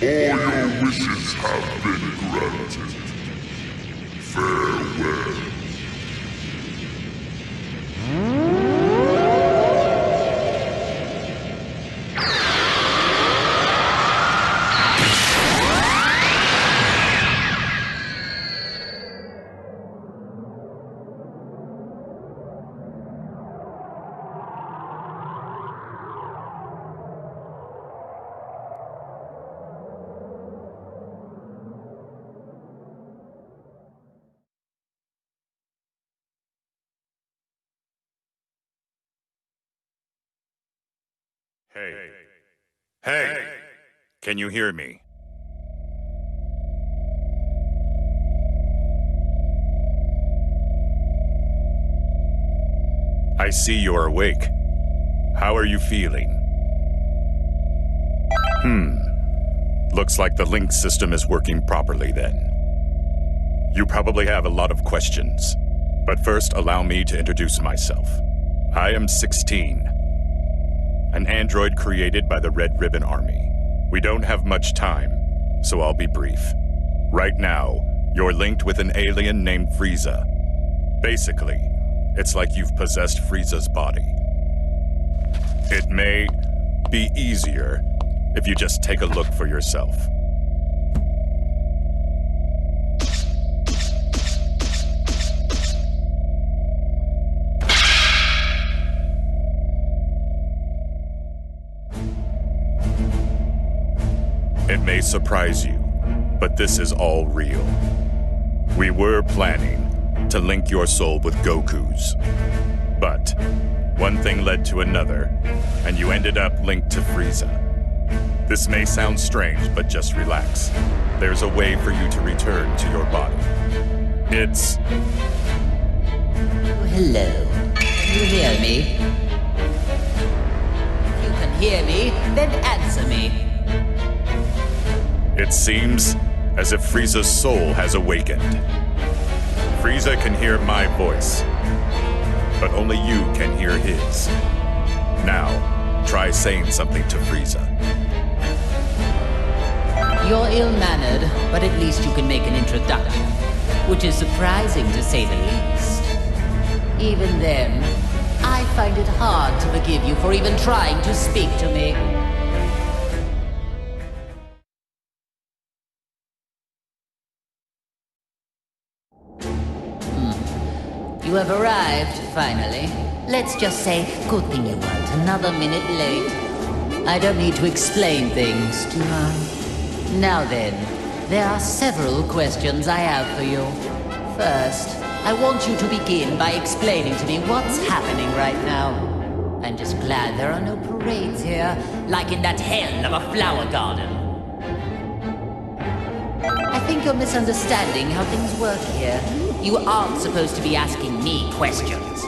your wishes have been granted. Farewell. Hey. Hey! Can you hear me? I see you're awake. How are you feeling? Looks like the link system is working properly then. You probably have a lot of questions, but first allow me to introduce myself. I am 16. An android created by the Red Ribbon Army. We don't have much time, so I'll be brief. Right now, you're linked with an alien named FighterZ. Basically, it's like you've possessed FighterZ's body. It may be easier if you just take a look for yourself. It may surprise you, but this is all real. We were planning to link your soul with Goku's. But one thing led to another, and you ended up linked to FighterZ. This may sound strange, but just relax. There's a way for you to return to your body. It's... Hello. Can you hear me? If you can hear me, then answer me. It seems as if FighterZ's soul has awakened. FighterZ can hear my voice, but only you can hear his. Now, try saying something to FighterZ. You're ill-mannered, but at least you can make an introduction, which is surprising to say the least. Even then, I find it hard to forgive you for even trying to speak to me. You have arrived, finally. Let's just say, good thing you weren't another minute late. I don't need to explain things, do I? Now then, there are several questions I have for you. First, I want you to begin by explaining to me what's happening right now. I'm just glad there are no parades here, like in that hell of a flower garden. I think you're misunderstanding how things work here. You aren't supposed to be asking me questions.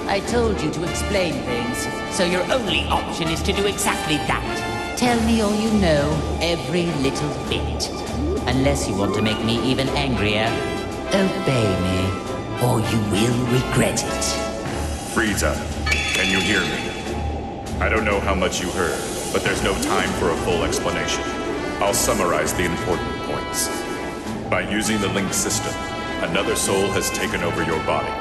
I told you to explain things, so your only option is to do exactly that. Tell me all you know, every little bit. Unless you want to make me even angrier, obey me, or you will regret it. FighterZ, can you hear me? I don't know how much you heard, but there's no time for a full explanation. I'll summarize the important points. By using the link system, another soul has taken over your body.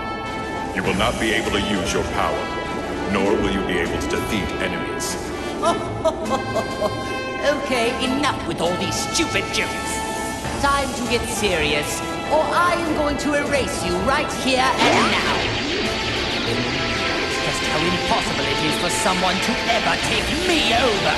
You will not be able to use your power, nor will you be able to defeat enemies. Okay, enough with all these stupid jokes. Time to get serious, or I am going to erase you right here and now. It's just how impossible it is for someone to ever take me over.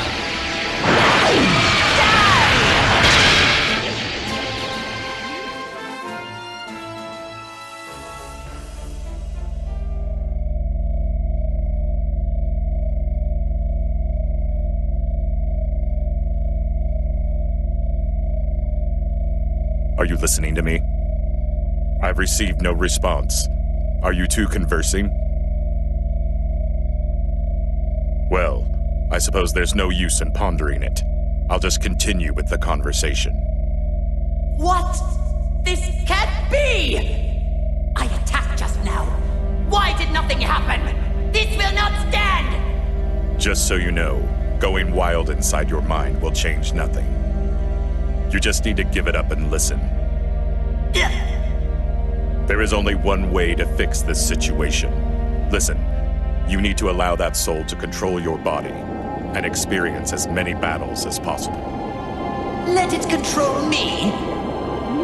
Are you listening to me? I've received no response. Are you two conversing? Well, I suppose there's no use in pondering it. I'll just continue with the conversation. What? This can't be! I attacked just now. Why did nothing happen? This will not stand! Just so you know, going wild inside your mind will change nothing. You just need to give it up and listen. There is only one way to fix this situation. Listen, you need to allow that soul to control your body and experience as many battles as possible. Let it control me?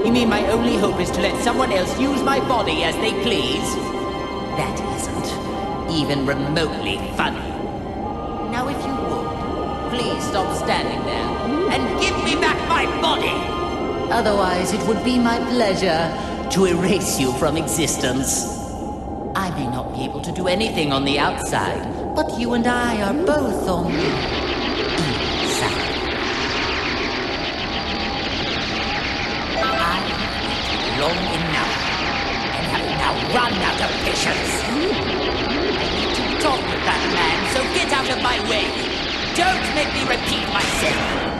You mean my only hope is to let someone else use my body as they please? That isn't even remotely funny. Now if you would, please stop standing there and give me back my body! Otherwise, it would be my pleasure to erase you from existence. I may not be able to do anything on the outside, but you and I are both on the inside. I have waited long enough, and have now run out of patience. I need to talk with that man, so get out of my way. Don't make me repeat myself.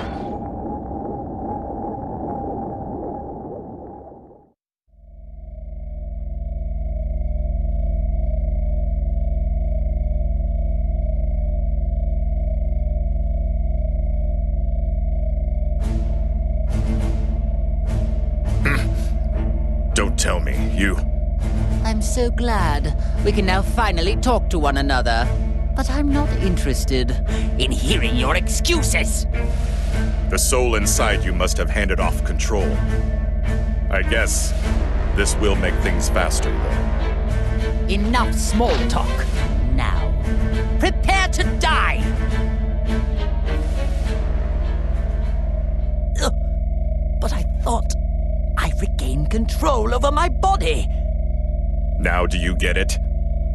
Don't tell me, you... I'm so glad we can now finally talk to one another. But I'm not interested in hearing your excuses. The soul inside you must have handed off control. I guess this will make things faster, though. Enough small talk. Now, prepare to die! Ugh, but I thought I regained control over my body. Now do you get it?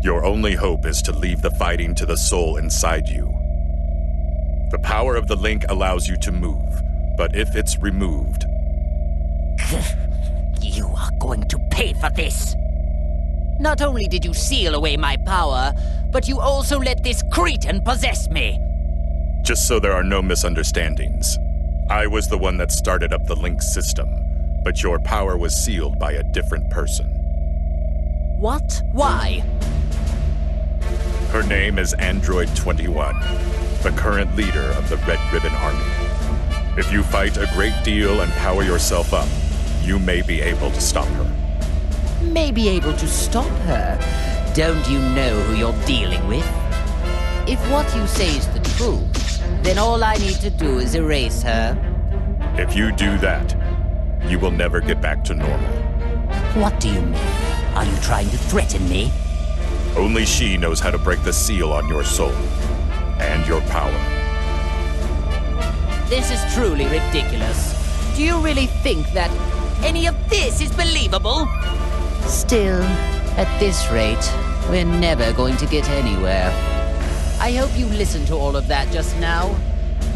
Your only hope is to leave the fighting to the soul inside you. The power of the link allows you to move, but if it's removed... You are going to pay for this. Not only did you seal away my power, but you also let this cretin possess me. Just so there are no misunderstandings, I was the one that started up the link system, but your power was sealed by a different person. What? Why? Her name is Android 21, the current leader of the Red Ribbon Army. If you fight a great deal and power yourself up, you may be able to stop her. May be able to stop her? Don't you know who you're dealing with? If what you say is the truth, then all I need to do is erase her. If you do that, you will never get back to normal. What do you mean? Are you trying to threaten me? Only she knows how to break the seal on your soul and your power. This is truly ridiculous. Do you really think that any of this is believable? Still, at this rate, we're never going to get anywhere. I hope you listened to all of that just now.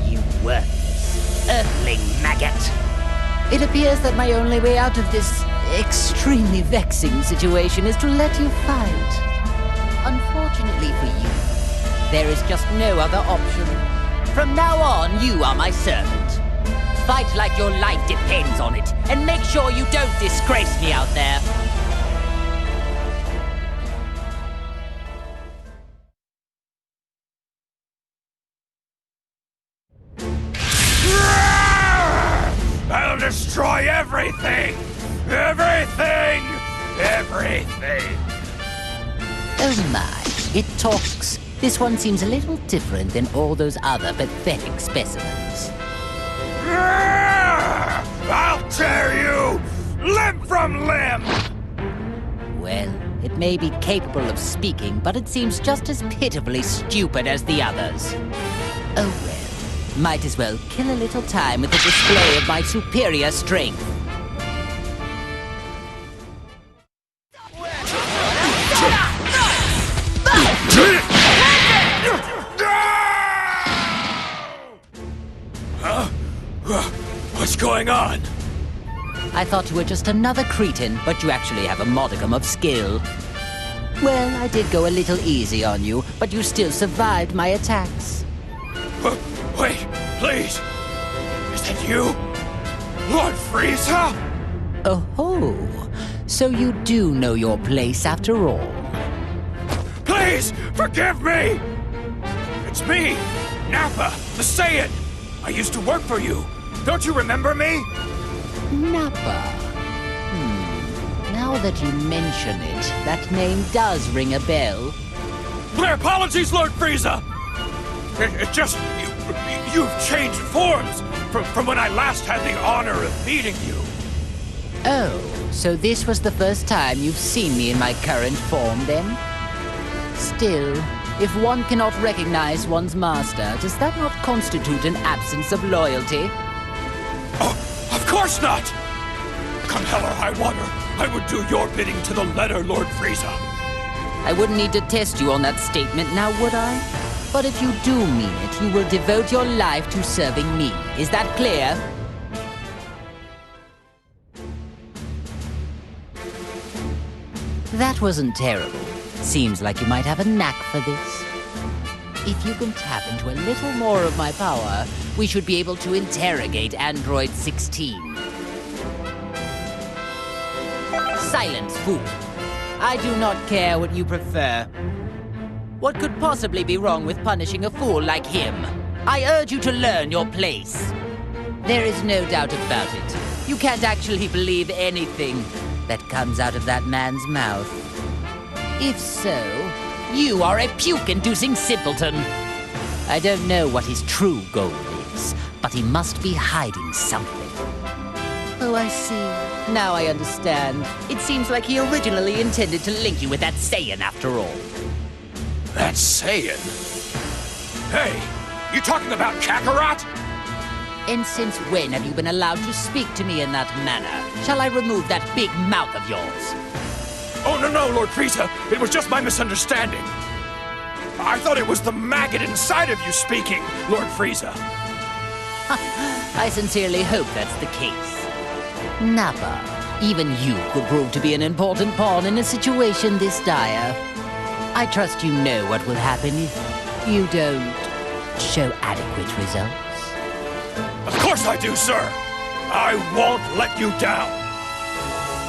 You worthless earthling maggot. It appears that my only way out of this extremely vexing situation is to let you fight. Unfortunately for you, there is just no other option. From now on, you are my servant. Fight like your life depends on it, and make sure you don't disgrace me out there. I'll destroy everything! Everything! Everything! Oh my, it talks. This one seems a little different than all those other pathetic specimens. I'll tear you limb from limb! Well, it may be capable of speaking, but it seems just as pitifully stupid as the others. Oh well. Might as well kill a little time with the display of my superior strength. Huh? What's going on? I thought you were just another cretin, but you actually have a modicum of skill. Well, I did go a little easy on you, but you still survived my attacks. Wait, please! Is that you? Lord Frieza? Oh-ho! So you do know your place after all. Please, forgive me! It's me, Nappa, the Saiyan! I used to work for you. Don't you remember me? Nappa. Now that you mention it, that name does ring a bell. My apologies, Lord Frieza! It just... You've changed forms from when I last had the honor of meeting you. Oh, so this was the first time you've seen me in my current form, then? Still, if one cannot recognize one's master, does that not constitute an absence of loyalty? Oh, of course not! Come hell or high water, I would do your bidding to the letter, Lord Frieza. I wouldn't need to test you on that statement now, would I? But if you do mean it, you will devote your life to serving me. Is that clear? That wasn't terrible. Seems like you might have a knack for this. If you can tap into a little more of my power, we should be able to interrogate Android 16. Silence, fool. I do not care what you prefer. What could possibly be wrong with punishing a fool like him? I urge you to learn your place. There is no doubt about it. You can't actually believe anything that comes out of that man's mouth. If so, you are a puke-inducing simpleton. I don't know what his true goal is, but he must be hiding something. Oh, I see. Now I understand. It seems like he originally intended to link you with that Saiyan after all. That Saiyan? Hey, you talking about Kakarot? And since when have you been allowed to speak to me in that manner? Shall I remove that big mouth of yours? Oh, no, Lord Frieza. It was just my misunderstanding. I thought it was the maggot inside of you speaking, Lord Frieza. I sincerely hope that's the case. Nappa, even you could prove to be an important pawn in a situation this dire. I trust you know what will happen if you don't show adequate results. Of course I do, sir! I won't let you down!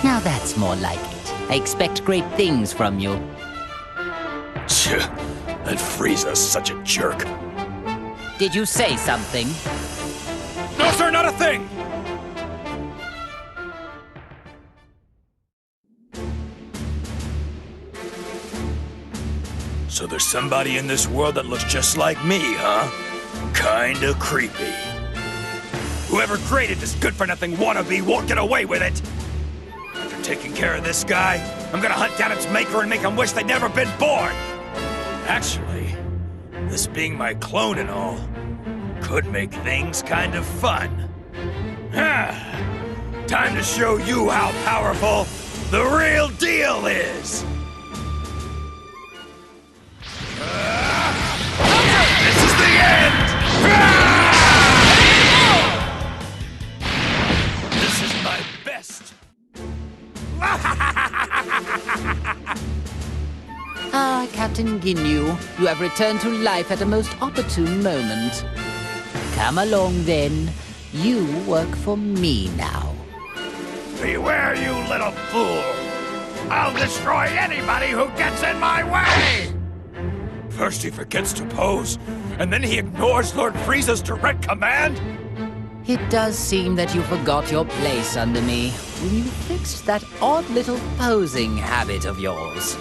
Now that's more like it. I expect great things from you. That Frieza's such a jerk. Did you say something? No, sir, not a thing! So there's somebody in this world that looks just like me, huh? Kinda creepy. Whoever created this good-for-nothing wannabe won't get away with it! After taking care of this guy, I'm gonna hunt down its maker and make him wish they'd never been born! Actually, this being my clone and all, could make things kind of fun. Time to show you how powerful the real deal is! This is the end! This is my best! Ah, Captain Ginyu, you have returned to life at a most opportune moment. Come along, then. You work for me now. Beware, you little fool! I'll destroy anybody who gets in my way! First he forgets to pose, and then he ignores Lord Frieza's direct command? It does seem that you forgot your place under me when you fixed that odd little posing habit of yours.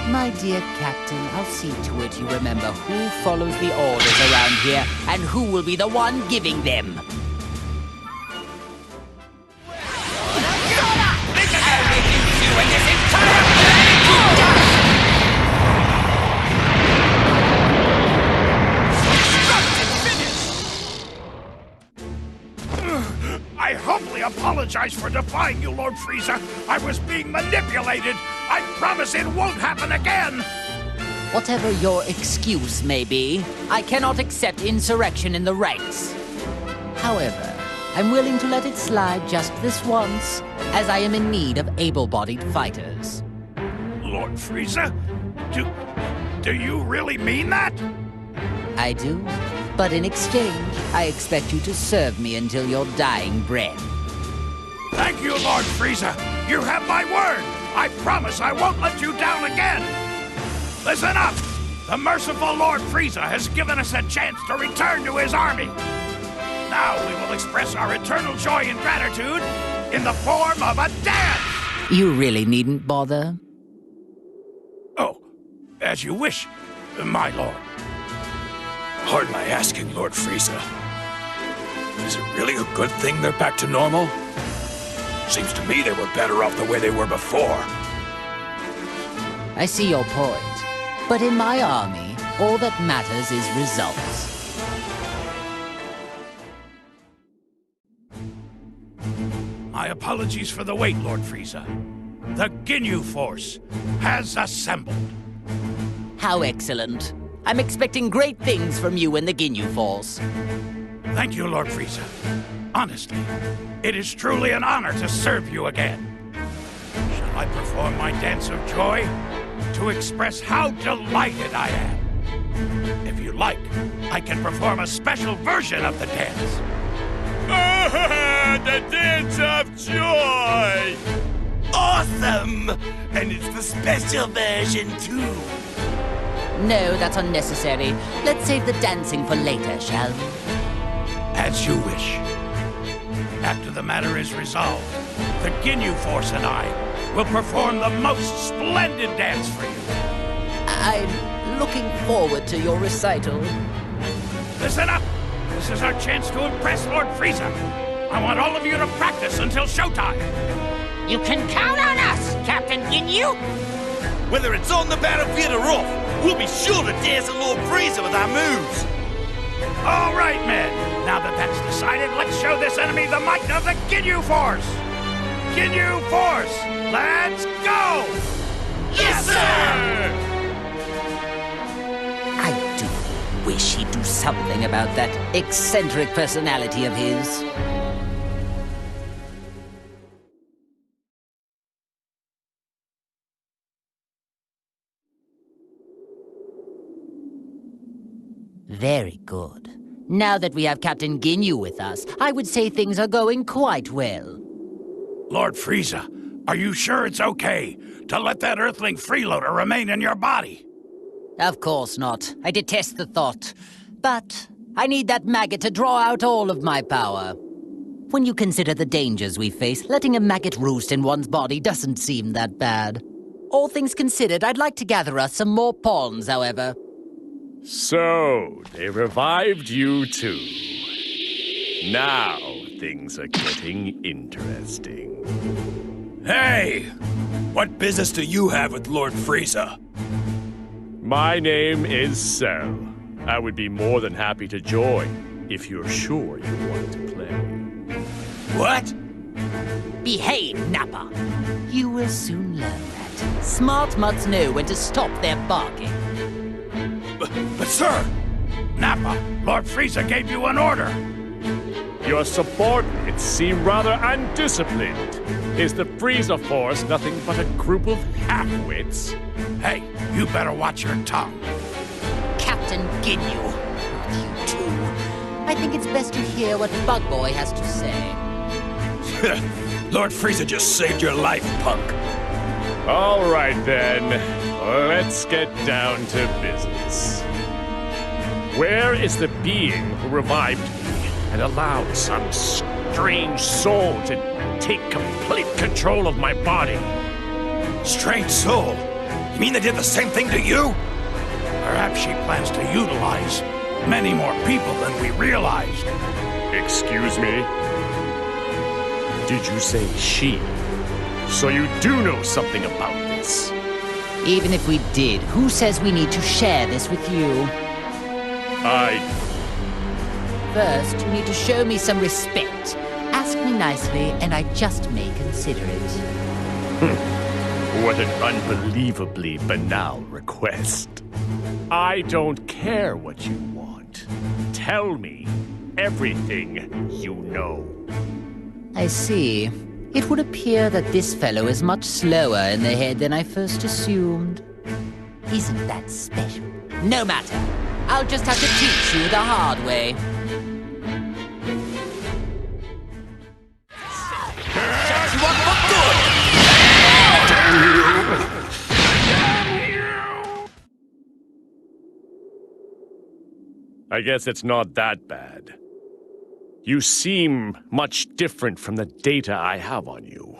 My dear Captain, I'll see to it you remember who follows the orders around here and who will be the one giving them. I humbly apologize for defying you, Lord Frieza. I was being manipulated. I promise it won't happen again. Whatever your excuse may be, I cannot accept insurrection in the ranks. However, I'm willing to let it slide just this once, as I am in need of able-bodied fighters. Lord Frieza? Do you really mean that? I do. But in exchange, I expect you to serve me until your dying breath. Thank you, Lord Frieza. You have my word. I promise I won't let you down again. Listen up. The merciful Lord Frieza has given us a chance to return to his army. Now we will express our eternal joy and gratitude in the form of a dance! You really needn't bother. Oh, as you wish, my lord. Pardon my asking, Lord Frieza. Is it really a good thing they're back to normal? Seems to me they were better off the way they were before. I see your point. But in my army, all that matters is results. My apologies for the wait, Lord Frieza. The Ginyu Force has assembled. How excellent. I'm expecting great things from you and the Ginyu Force. Thank you, Lord Frieza. Honestly, it is truly an honor to serve you again. Shall I perform my dance of joy to express how delighted I am? If you like, I can perform a special version of the dance. The dance of joy! Awesome! And it's the special version, too. No, that's unnecessary. Let's save the dancing for later, shall we? As you wish. After the matter is resolved, the Ginyu Force and I will perform the most splendid dance for you. I'm looking forward to your recital. Listen up! This is our chance to impress Lord Frieza. I want all of you to practice until showtime. You can count on us, Captain Ginyu! Whether it's on the battlefield or off, we'll be sure to dance at Lord Frieza with our moves. All right, men. Now that that's decided, let's show this enemy the might of the Ginyu Force! Ginyu Force, let's go! Yes, sir! I do wish he'd do something about that eccentric personality of his. Very good. Now that we have Captain Ginyu with us, I would say things are going quite well. Lord Frieza, are you sure it's okay to let that Earthling freeloader remain in your body? Of course not. I detest the thought. But I need that maggot to draw out all of my power. When you consider the dangers we face, letting a maggot roost in one's body doesn't seem that bad. All things considered, I'd like to gather us some more pawns, however. So, they revived you too. Now, things are getting interesting. Hey! What business do you have with Lord Frieza? My name is Cell. I would be more than happy to join, if you're sure you want to play. What? Behave, Nappa. You will soon learn that. Smart mutts know when to stop their barking. But sir! Nappa, Lord Frieza gave you an order! Your subordinates seem rather undisciplined. Is the Frieza Force nothing but a group of half-wits? Hey, you better watch your tongue. Captain Ginyu. You two. I think it's best to hear what Bug Boy has to say. Lord Frieza just saved your life, punk. All right, then. Let's get down to business. Where is the being who revived me and allowed some strange soul to take complete control of my body? Strange soul? You mean they did the same thing to you? Perhaps she plans to utilize many more people than we realized. Excuse me? Did you say she? So you do know something about this? Even if we did, who says we need to share this with you? First, you need to show me some respect. Ask me nicely, and I just may consider it. What an unbelievably banal request. I don't care what you want. Tell me everything you know. I see. It would appear that this fellow is much slower in the head than I first assumed. Isn't that special? No matter. I'll just have to teach you the hard way. I guess it's not that bad. You seem much different from the data I have on you.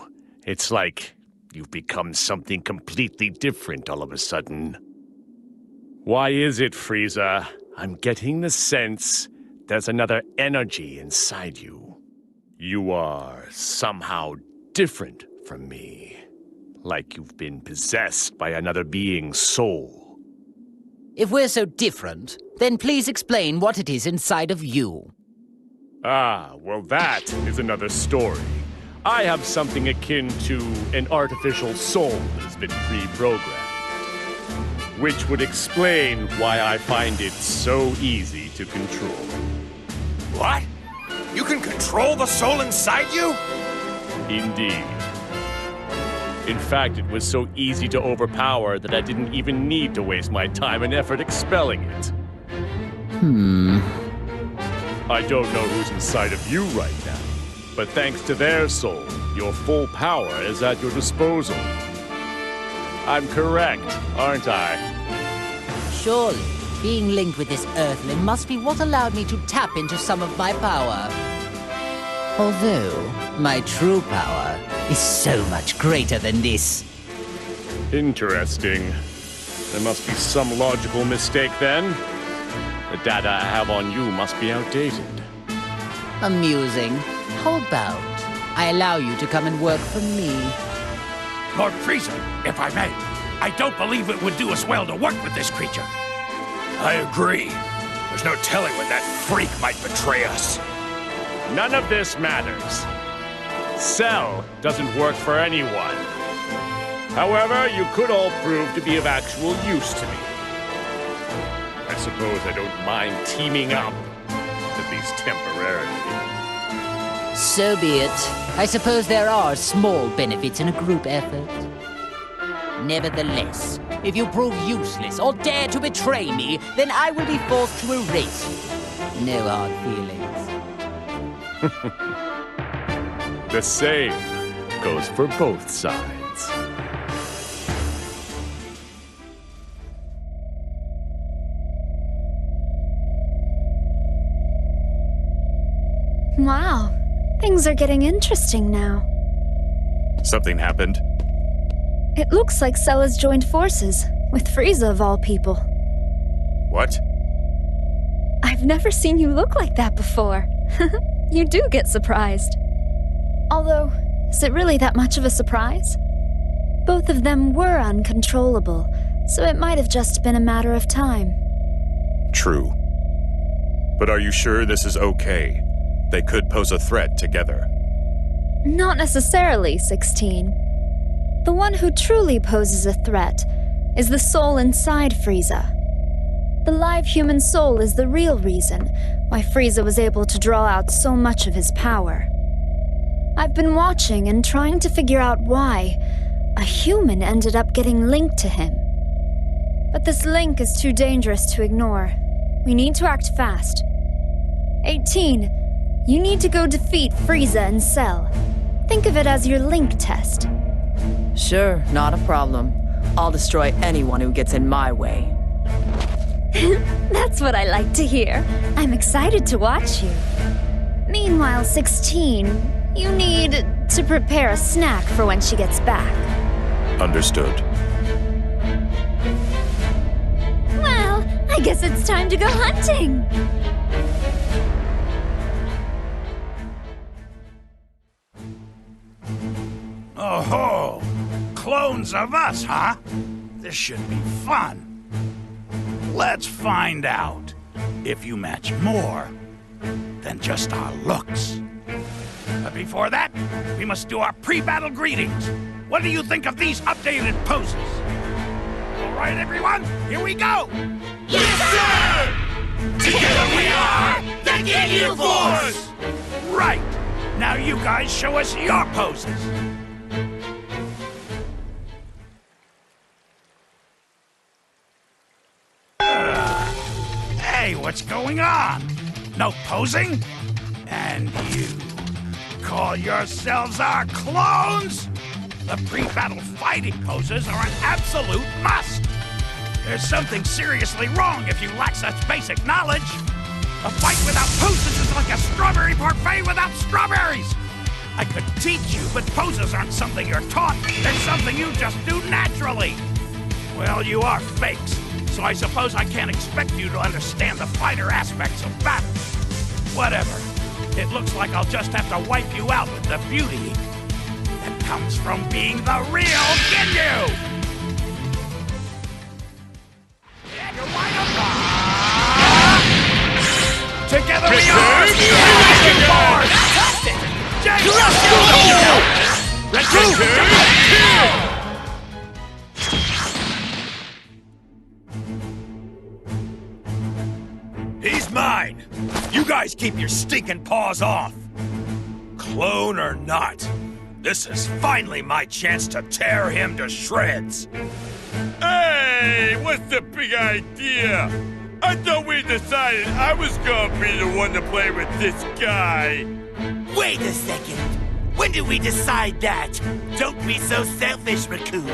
It's like you've become something completely different all of a sudden. Why is it, Frieza? I'm getting the sense there's another energy inside you. You are somehow different from me. Like you've been possessed by another being's soul. If we're so different, then please explain what it is inside of you. Ah, well that is another story. I have something akin to an artificial soul that has been pre-programmed. Which would explain why I find it so easy to control. What? You can control the soul inside you? Indeed. In fact, it was so easy to overpower that I didn't even need to waste my time and effort expelling it. I don't know who's inside of you right now, but thanks to their soul, your full power is at your disposal. I'm correct, aren't I? Surely, being linked with this Earthling must be what allowed me to tap into some of my power. Although, my true power is so much greater than this. Interesting. There must be some logical mistake then. The data I have on you must be outdated. Amusing. How about I allow you to come and work for me? Lord Frieza, if I may, I don't believe it would do us well to work with this creature. I agree. There's no telling when that freak might betray us. None of this matters. Cell doesn't work for anyone. However, you could all prove to be of actual use to me. I suppose I don't mind teaming up, at least temporarily. So be it. I suppose there are small benefits in a group effort. Nevertheless, if you prove useless or dare to betray me, then I will be forced to erase you. No hard feelings. The same goes for both sides. Wow, things are getting interesting now. Something happened? It looks like Cell has joined forces, with Frieza of all people. What? I've never seen you look like that before. You do get surprised. Although, is it really that much of a surprise? Both of them were uncontrollable, so it might have just been a matter of time. True. But are you sure this is okay? They could pose a threat together. Not necessarily, 16. The one who truly poses a threat is the soul inside Frieza. The live human soul is the real reason why Frieza was able to draw out so much of his power. I've been watching and trying to figure out why a human ended up getting linked to him. But this link is too dangerous to ignore. We need to act fast. 18, you need to go defeat Frieza and Cell. Think of it as your link test. Sure, not a problem. I'll destroy anyone who gets in my way. That's what I like to hear. I'm excited to watch you. Meanwhile, 16, you need to prepare a snack for when she gets back. Understood. Well, I guess it's time to go hunting. Oh-ho! Clones of us, huh? This should be fun. Let's find out if you match more than just our looks. But before that, we must do our pre-battle greetings. What do you think of these updated poses? All right, everyone, here we go! Yes, sir! Together we are the Ginyu Force! Right! Now you guys show us your poses. Hey, what's going on? No posing? And you call yourselves our clones? The pre-battle fighting poses are an absolute must. There's something seriously wrong if you lack such basic knowledge. A fight without poses is like a strawberry parfait. buffet without strawberries! I could teach you, but poses aren't something you're taught. They're something you just do naturally. Well, you are fakes, so I suppose I can't expect you to understand the fighter aspects of battle. Whatever. It looks like I'll just have to wipe you out with the beauty that comes from being the real Ginyu! Together we are! Fantastic! He's mine! You guys keep your stinking paws off! Clone or not, this is finally my chance to tear him to shreds! Hey, what's the big idea? I thought we decided I was gonna be the one to play with this guy. Wait a second. When did we decide that? Don't be so selfish, Raccoon.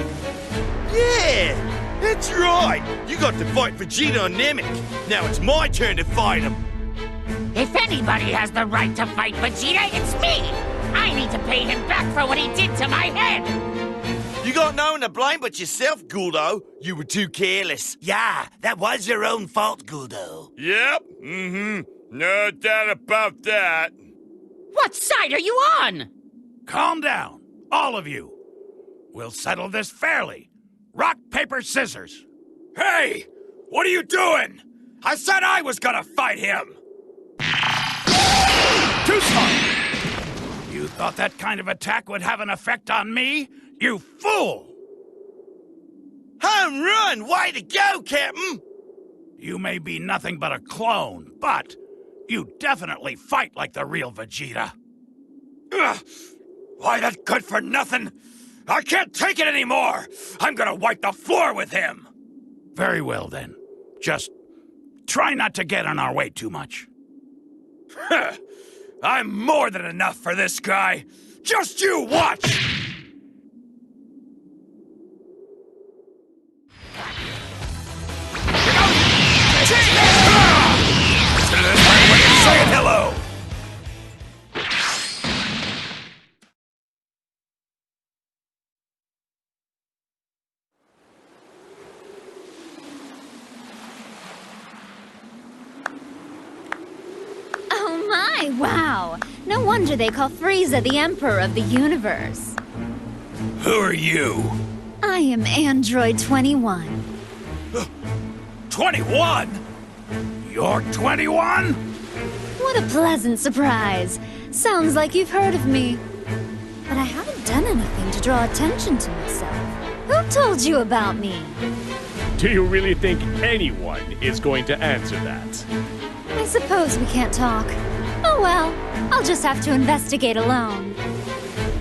Yeah, that's right. You got to fight Vegeta and Namek. Now it's my turn to fight him. If anybody has the right to fight Vegeta, it's me! I need to pay him back for what he did to my head! You got no one to blame but yourself, Guldo. You were too careless. Yeah, that was your own fault, Guldo. Yep, no doubt about that. What side are you on? Calm down, all of you. We'll settle this fairly. Rock, paper, scissors. Hey! What are you doing? I said I was gonna fight him! Too smart! You thought that kind of attack would have an effect on me? You fool! Home run! Way to go, Captain! You may be nothing but a clone, but you definitely fight like the real Vegeta. Ugh. Why, that good for nothing? I can't take it anymore! I'm gonna wipe the floor with him! Very well, then. Just try not to get in our way too much. I'm more than enough for this guy. Just you watch! Saying hello! Oh my, wow! No wonder they call Frieza the Emperor of the Universe. Who are you? I am Android 21. 21? You're 21? What a pleasant surprise. Sounds like you've heard of me. But I haven't done anything to draw attention to myself. Who told you about me? Do you really think anyone is going to answer that? I suppose we can't talk. Oh well, I'll just have to investigate alone.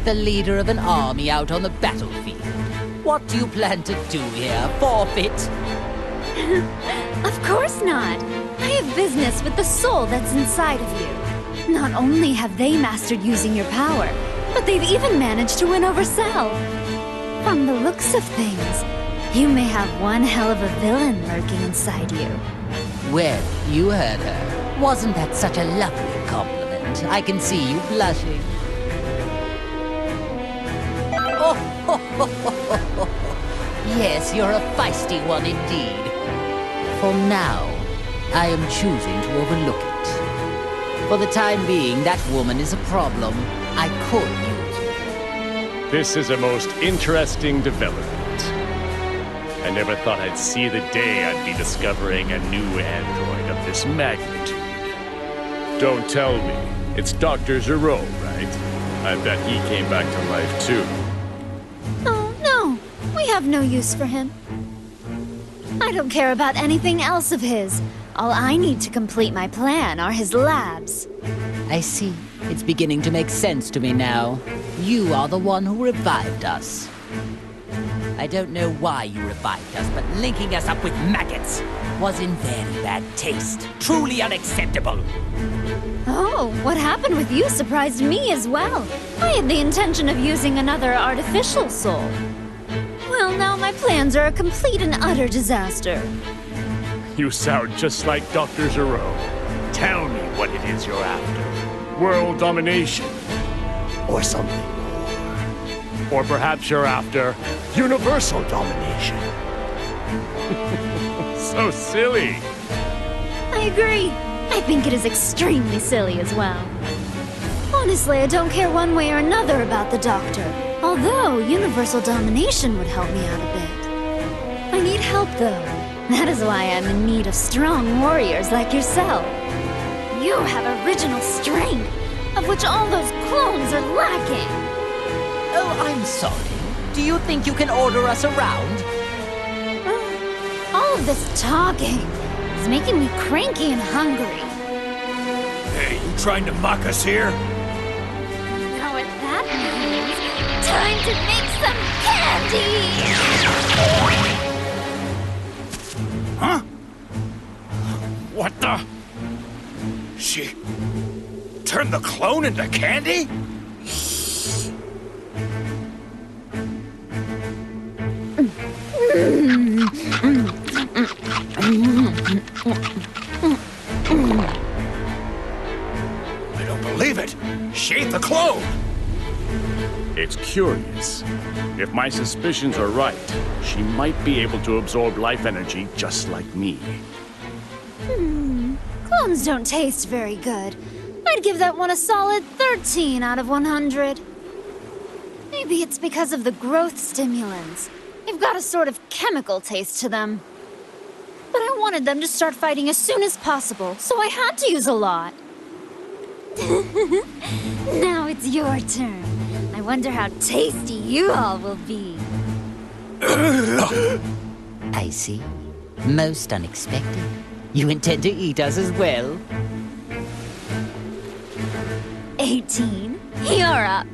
The leader of an army out on the battlefield. What do you plan to do here? Forfeit? Of course not. I have business with the soul that's inside of you. Not only have they mastered using your power, but they've even managed to win over Cell. From the looks of things, you may have one hell of a villain lurking inside you. Well, you heard her. Wasn't that such a lovely compliment? I can see you blushing. Oh, yes, you're a feisty one indeed. For now, I am choosing to overlook it. For the time being, that woman is a problem. I could use her. This is a most interesting development. I never thought I'd see the day I'd be discovering a new android of this magnitude. Don't tell me, it's Dr. Zero, right? I bet he came back to life too. Oh, no. We have no use for him. I don't care about anything else of his. All I need to complete my plan are his labs. I see. It's beginning to make sense to me now. You are the one who revived us. I don't know why you revived us, but linking us up with maggots was in very bad taste. Truly unacceptable. Oh, what happened with you surprised me as well. I had the intention of using another artificial soul. Well, now my plans are a complete and utter disaster. You sound just like Dr. Zero. Tell me what it is you're after. world domination. Or something more. Or perhaps you're after universal domination. So silly. I agree. I think it is extremely silly as well. Honestly, I don't care one way or another about the Doctor. Although, universal domination would help me out a bit. I need help, though. That is why I'm in need of strong warriors like yourself. You have original strength, of which all those clones are lacking. Oh, I'm sorry. Do you think you can order us around? All of this talking is making me cranky and hungry. Hey, you trying to mock us here? You know what that means? Time to make some candy! Huh? What the? She turned the clone into candy? I don't believe it. She ate the clone. It's curious. If my suspicions are right, she might be able to absorb life energy just like me. Clones don't taste very good. I'd give that one a solid 13 out of 100. Maybe it's because of the growth stimulants. They've got a sort of chemical taste to them. But I wanted them to start fighting as soon as possible, so I had to use a lot. Now it's your turn. I wonder how tasty you all will be. I see. Most unexpected. You intend to eat us as well? 18, you're up.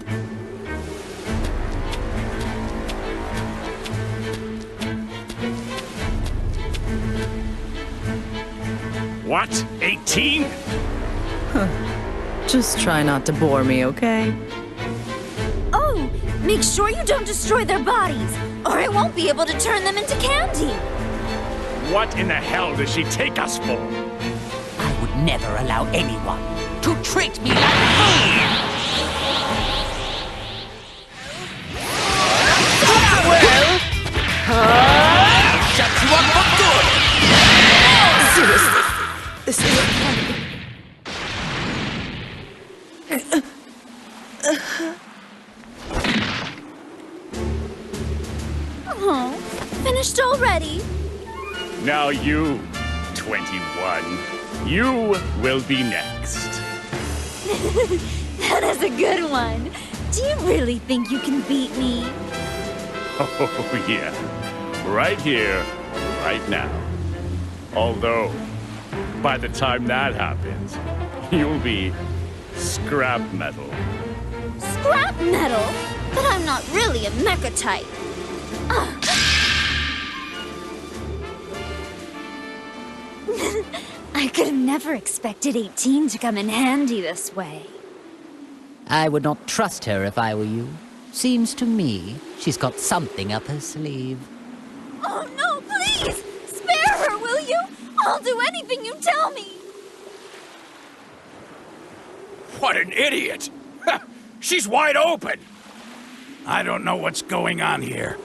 What? 18? Just try not to bore me, okay? Oh, make sure you don't destroy their bodies, or I won't be able to turn them into candy. What in the hell does she take us for? I would never allow anyone to treat me like food! Shut you up for good! Seriously, this isn't Oh, finished already? Now you, 21. You will be next. That is a good one. Do you really think you can beat me? Oh, yeah. Right here, right now. Although, by the time that happens, you'll be scrap metal. Scrap metal? But I'm not really a mecha type. I could have never expected 18 to come in handy this way. I would not trust her if I were you. Seems to me she's got something up her sleeve. Oh no, please! Spare her, will you? I'll do anything you tell me. What an idiot! She's wide open! I don't know what's going on here,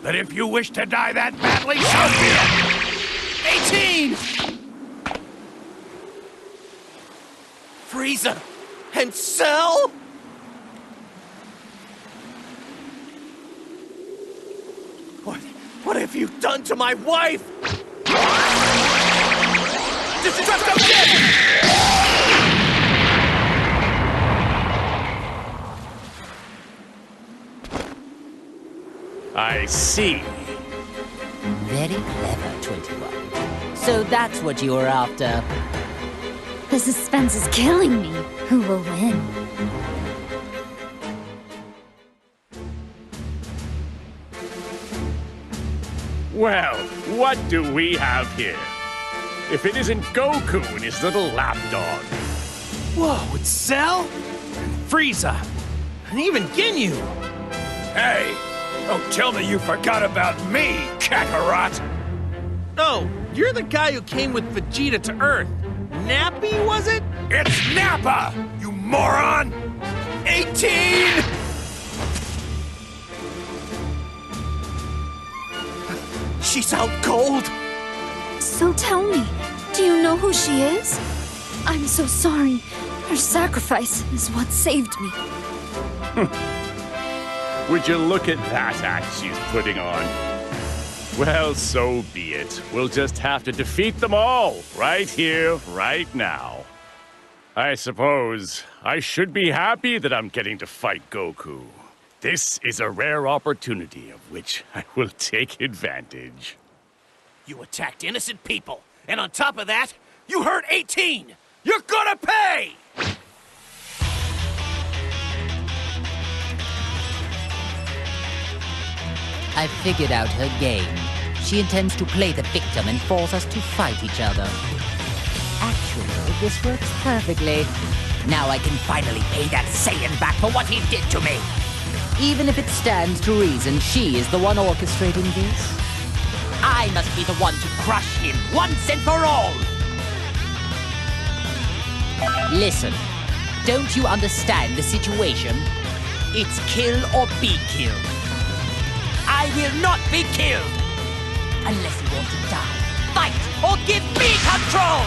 but if you wish to die that badly, so be it! 18! Frieza and Cell? What have you done to my wife? Destructo I see. Very clever, 21. So that's what you were after. The suspense is killing me. Who will win? Well, what do we have here? If it isn't Goku and his little lapdog. Whoa, it's Cell? And Frieza. And even Ginyu. Hey, don't tell me you forgot about me, Kakarot! No, you're the guy who came with Vegeta to Earth. Nappy, was it? It's Nappa! You moron! 18! She's out cold! So tell me, do you know who she is? I'm so sorry. Her sacrifice is what saved me. Would you look at that act she's putting on? Well, so be it. We'll just have to defeat them all, right here, right now. I suppose I should be happy that I'm getting to fight Goku. This is a rare opportunity of which I will take advantage. You attacked innocent people, and on top of that, you hurt 18! You're gonna pay! I've figured out her game. She intends to play the victim and force us to fight each other. Actually, this works perfectly. Now I can finally pay that Saiyan back for what he did to me. Even if it stands to reason she is the one orchestrating this. I must be the one to crush him once and for all. Listen, don't you understand the situation? It's kill or be killed. I will not be killed! Unless you want to die. Fight or give me control!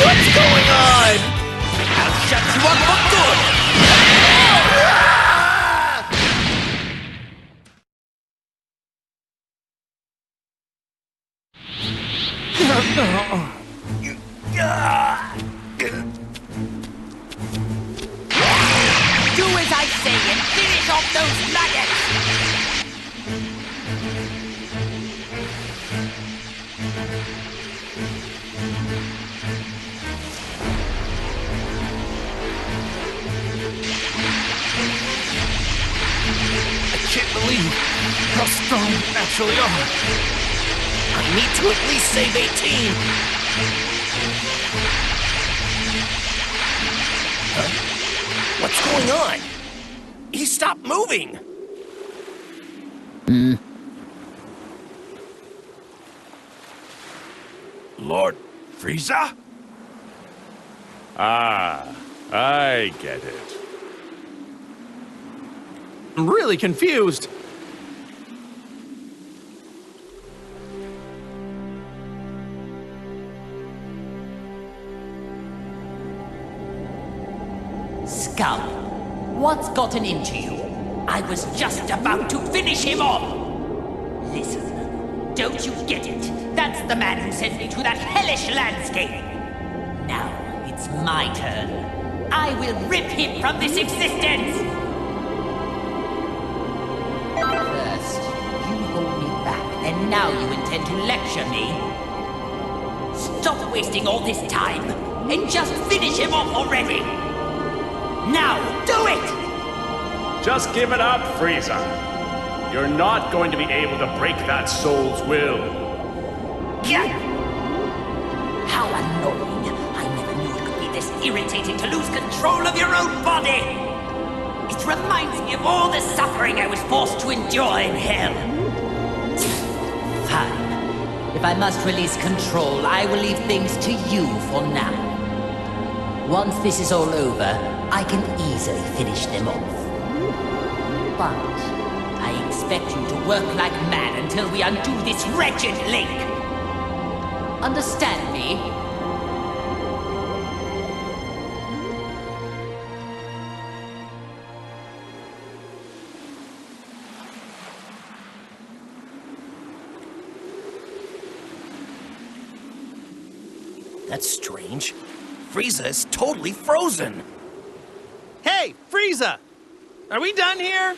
What's going on? I'll shut you up for good! Do as I say and finish off those maggots! I can't believe how strong you actually are. I need to at least save 18. Huh? What's going on? He stopped moving. Lord Frieza? Ah, I get it. I'm really confused. Scum, what's gotten into you? I was just about to finish him off! Listen, don't you get it? That's the man who sent me to that hellish landscape! Now, it's my turn. I will rip him from this existence! First, you hold me back, and now you intend to lecture me? Stop wasting all this time, and just finish him off already! Now, do it! Just give it up, Frieza. You're not going to be able to break that soul's will. Yeah. How annoying. I never knew it could be this irritating to lose control of your own body. It reminds me of all the suffering I was forced to endure in hell. Fine. If I must release control, I will leave things to you for now. Once this is all over, I can easily finish them off. But I expect you to work like mad until we undo this wretched link. Understand me? That's strange. Frieza is totally frozen. Hey, Frieza! Are we done here?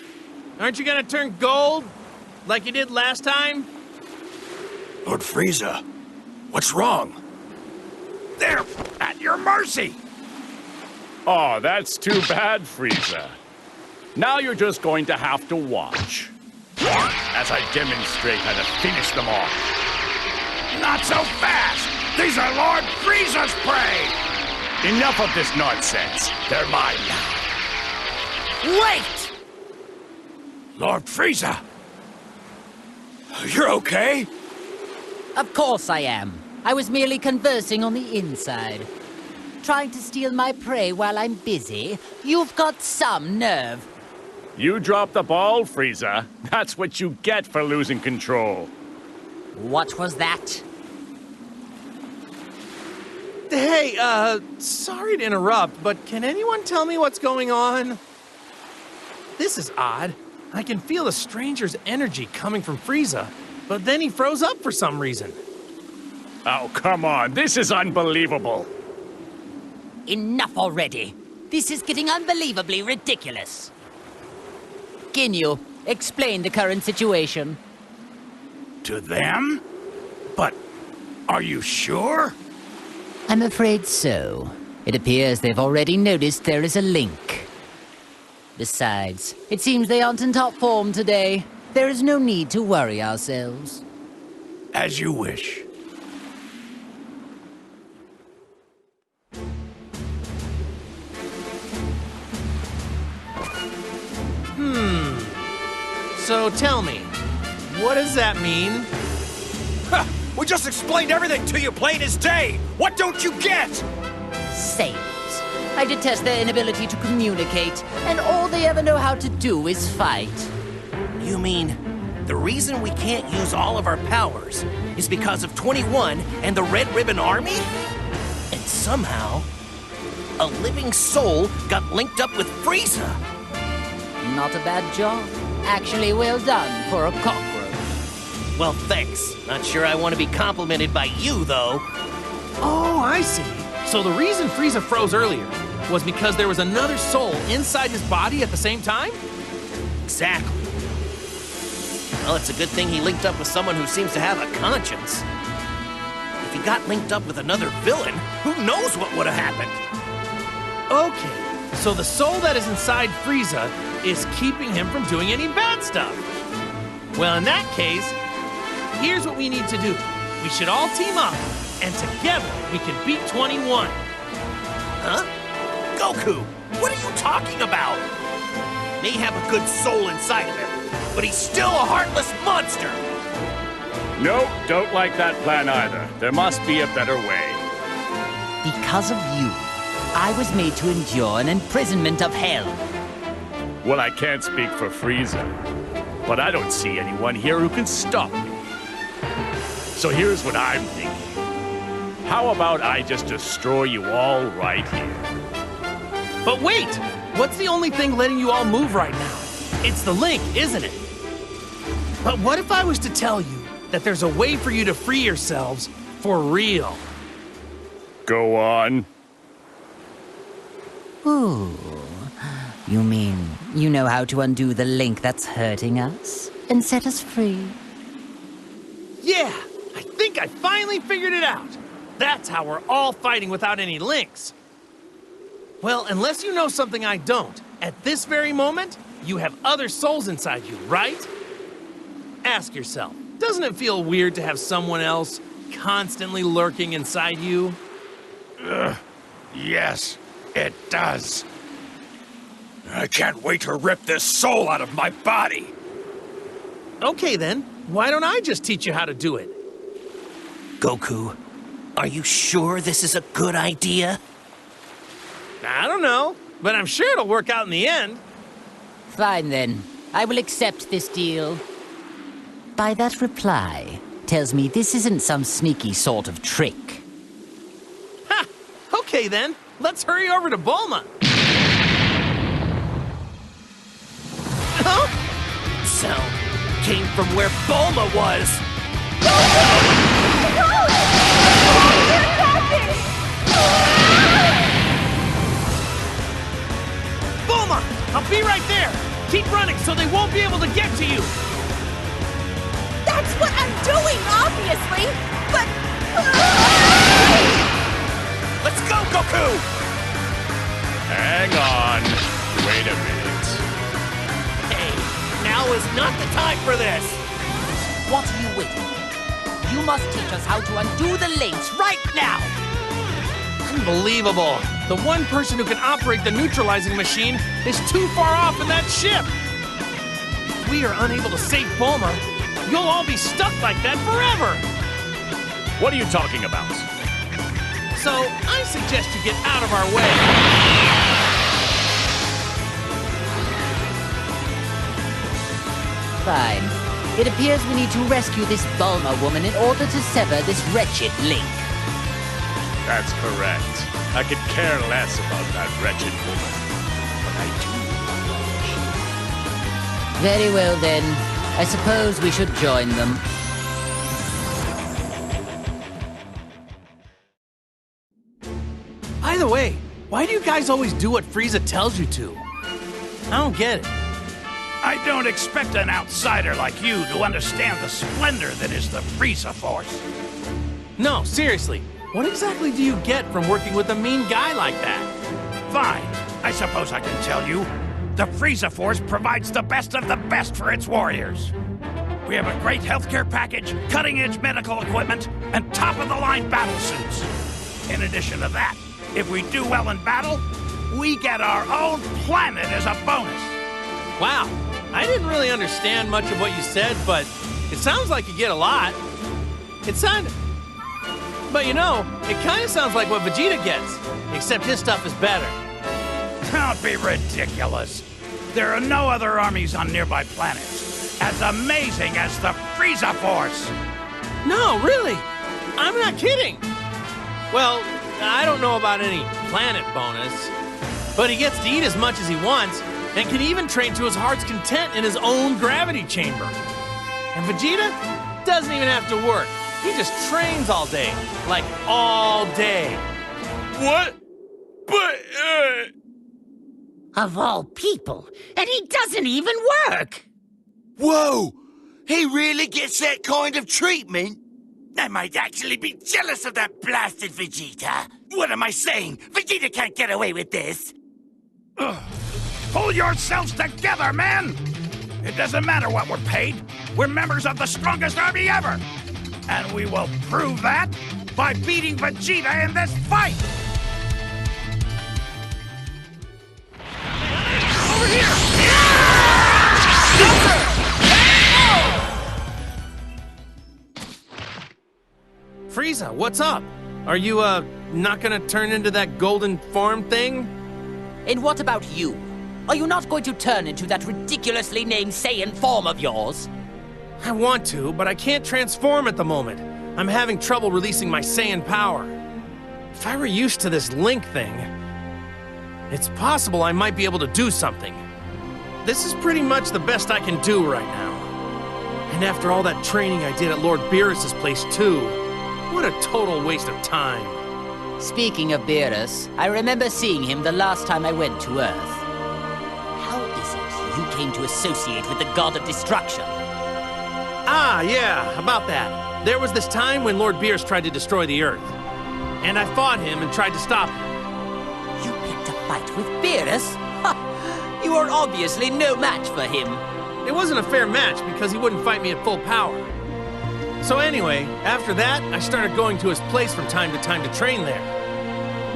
Aren't you gonna turn gold? Like you did last time? Lord Frieza, what's wrong? They're at your mercy! Oh, that's too bad, Frieza. Now you're just going to have to watch as I demonstrate how to finish them off. Not so fast! These are Lord Frieza's prey! Enough of this nonsense. They're mine now. Wait! Lord Frieza! You're okay? Of course I am. I was merely conversing on the inside. Trying to steal my prey while I'm busy? You've got some nerve. You dropped the ball, Frieza. That's what you get for losing control. What was that? Hey, sorry to interrupt, but can anyone tell me what's going on? This is odd. I can feel the stranger's energy coming from Frieza, but then he froze up for some reason. Oh, come on. This is unbelievable. Enough already. This is getting unbelievably ridiculous. Ginyu, explain the current situation. To them? But are you sure? I'm afraid so. It appears they've already noticed there is a link. Besides, it seems they aren't in top form today. There is no need to worry ourselves. As you wish. So tell me, what does that mean? Ha! We just explained everything to you plain as day! What don't you get? Sailors. I detest their inability to communicate, and all they ever know how to do is fight. You mean the reason we can't use all of our powers is because of 21 and the Red Ribbon Army? And somehow, a living soul got linked up with Frieza. Not a bad job. Actually well done for a cockroach. Well, thanks. Not sure I want to be complimented by you, though. Oh, I see. So the reason Frieza froze earlier was because there was another soul inside his body at the same time? Exactly. Well, it's a good thing he linked up with someone who seems to have a conscience. If he got linked up with another villain, who knows what would have happened? Okay, so the soul that is inside Frieza is keeping him from doing any bad stuff. Well, in that case, here's what we need to do. We should all team up, and together we can beat 21. Huh? Goku, what are you talking about? May have a good soul inside of him, but he's still a heartless monster. Nope, don't like that plan either. There must be a better way. Because of you, I was made to endure an imprisonment of hell. Well, I can't speak for Frieza, but I don't see anyone here who can stop me. So here's what I'm thinking. How about I just destroy you all right here? But wait! What's the only thing letting you all move right now? It's the link, isn't it? But what if I was to tell you that there's a way for you to free yourselves for real? Go on. Ooh. You mean you know how to undo the link that's hurting us and set us free? Yeah! I think I finally figured it out! That's how we're all fighting without any links. Well, unless you know something I don't, at this very moment, you have other souls inside you, right? Ask yourself, doesn't it feel weird to have someone else constantly lurking inside you? Yes, it does. I can't wait to rip this soul out of my body. Okay then, why don't I just teach you how to do it? Goku, are you sure this is a good idea? I don't know, but I'm sure it'll work out in the end. Fine then, I will accept this deal. By that reply, tells me this isn't some sneaky sort of trick. Ha! Okay then, let's hurry over to Bulma. Huh? Sound came from where Bulma was. Bulma, I'll be right there. Keep running so they won't be able to get to you. That's what I'm doing, obviously, but... Let's go, Goku! Hang on. Wait a minute. Hey, now is not the time for this. What are you waiting for? You must teach us how to undo the links right now! Unbelievable. The one person who can operate the neutralizing machine is too far off in that ship. If we are unable to save Bulma, you'll all be stuck like that forever. What are you talking about? So, I suggest you get out of our way. Fine. It appears we need to rescue this Bulma woman in order to sever this wretched link. That's correct. I could care less about that wretched woman. But I do. Very well then. I suppose we should join them. By the way, why do you guys always do what Frieza tells you to? I don't get it. I don't expect an outsider like you to understand the splendor that is the Frieza Force. No, seriously. What exactly do you get from working with a mean guy like that? Fine. I suppose I can tell you. The Frieza Force provides the best of the best for its warriors. We have a great healthcare package, cutting-edge medical equipment, and top-of-the-line battle suits. In addition to that, if we do well in battle, we get our own planet as a bonus. Wow. I didn't really understand much of what you said, but it sounds like you get a lot. It sounded... But you know, it kind of sounds like what Vegeta gets, except his stuff is better. Don't be ridiculous. There are no other armies on nearby planets as amazing as the Frieza Force. No, really. I'm not kidding. Well, I don't know about any planet bonus, but he gets to eat as much as he wants and can even train to his heart's content in his own gravity chamber. And Vegeta doesn't even have to work. He just trains all day. Like, all day. What? But, Of all people, and he doesn't even work! Whoa! He really gets that kind of treatment? I might actually be jealous of that blasted Vegeta. What am I saying? Vegeta can't get away with this. Ugh. Pull yourselves together, man! It doesn't matter what we're paid. We're members of the strongest army ever! And we will prove that by beating Vegeta in this fight! Over here! Frieza, what's up? Are you, not gonna turn into that golden form thing? And what about you? Are you not going to turn into that ridiculously named Saiyan form of yours? I want to, but I can't transform at the moment. I'm having trouble releasing my Saiyan power. If I were used to this Link thing, it's possible I might be able to do something. This is pretty much the best I can do right now. And after all that training I did at Lord Beerus's place too, what a total waste of time. Speaking of Beerus, I remember seeing him the last time I went to Earth. How is it you came to associate with the God of Destruction? Ah, yeah, about that. There was this time when Lord Beerus tried to destroy the Earth. And I fought him and tried to stop him. You picked a fight with Beerus? Ha! You are obviously no match for him. It wasn't a fair match because he wouldn't fight me at full power. So anyway, after that, I started going to his place from time to time to train there.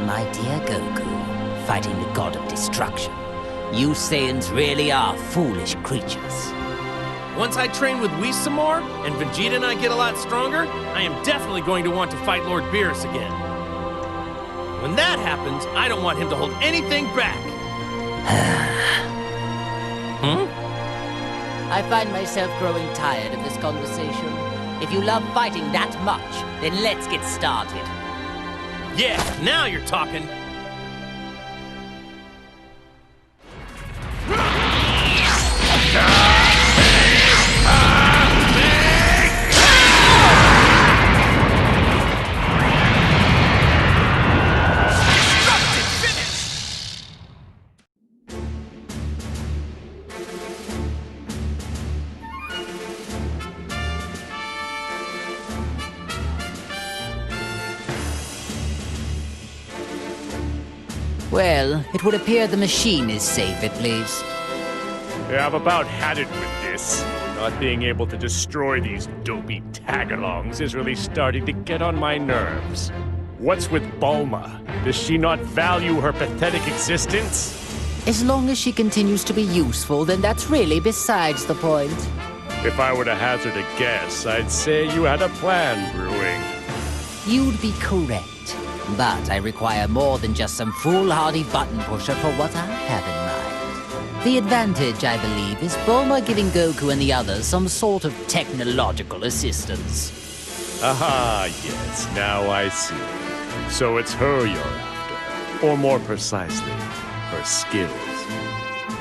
My dear Goku, fighting the God of Destruction. You Saiyans really are foolish creatures. Once I train with Whis some more, and Vegeta and I get a lot stronger, I am definitely going to want to fight Lord Beerus again. When that happens, I don't want him to hold anything back. I find myself growing tired of this conversation. If you love fighting that much, then let's get started. Yeah, now you're talking. Well, it would appear the machine is safe at least. Yeah, I've about had it with this. Not being able to destroy these dopey tagalongs is really starting to get on my nerves. What's with Bulma? Does she not value her pathetic existence? As long as she continues to be useful, then that's really besides the point. If I were to hazard a guess, I'd say you had a plan brewing. You'd be correct. But I require more than just some foolhardy button pusher for what I have in mind. The advantage, I believe, is Bulma giving Goku and the others some sort of technological assistance. Aha, yes, now I see. So it's her you're after. Or more precisely, her skills.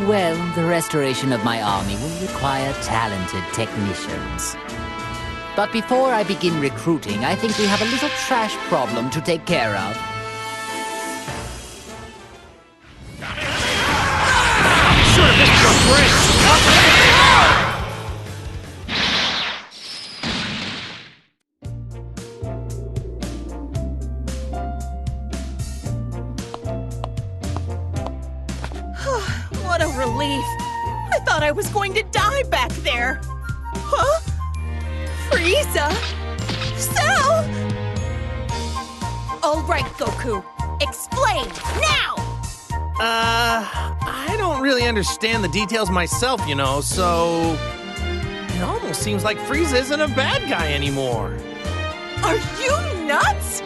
Well, the restoration of my army will require talented technicians. But before I begin recruiting, I think we have a little trash problem to take care of. Sure, this is a break. What a relief. I thought I was going to die back there. Huh? Frieza? Cell? All right, Goku. Explain, now! I don't really understand the details myself, you know, so... It almost seems like Frieza isn't a bad guy anymore. Are you nuts?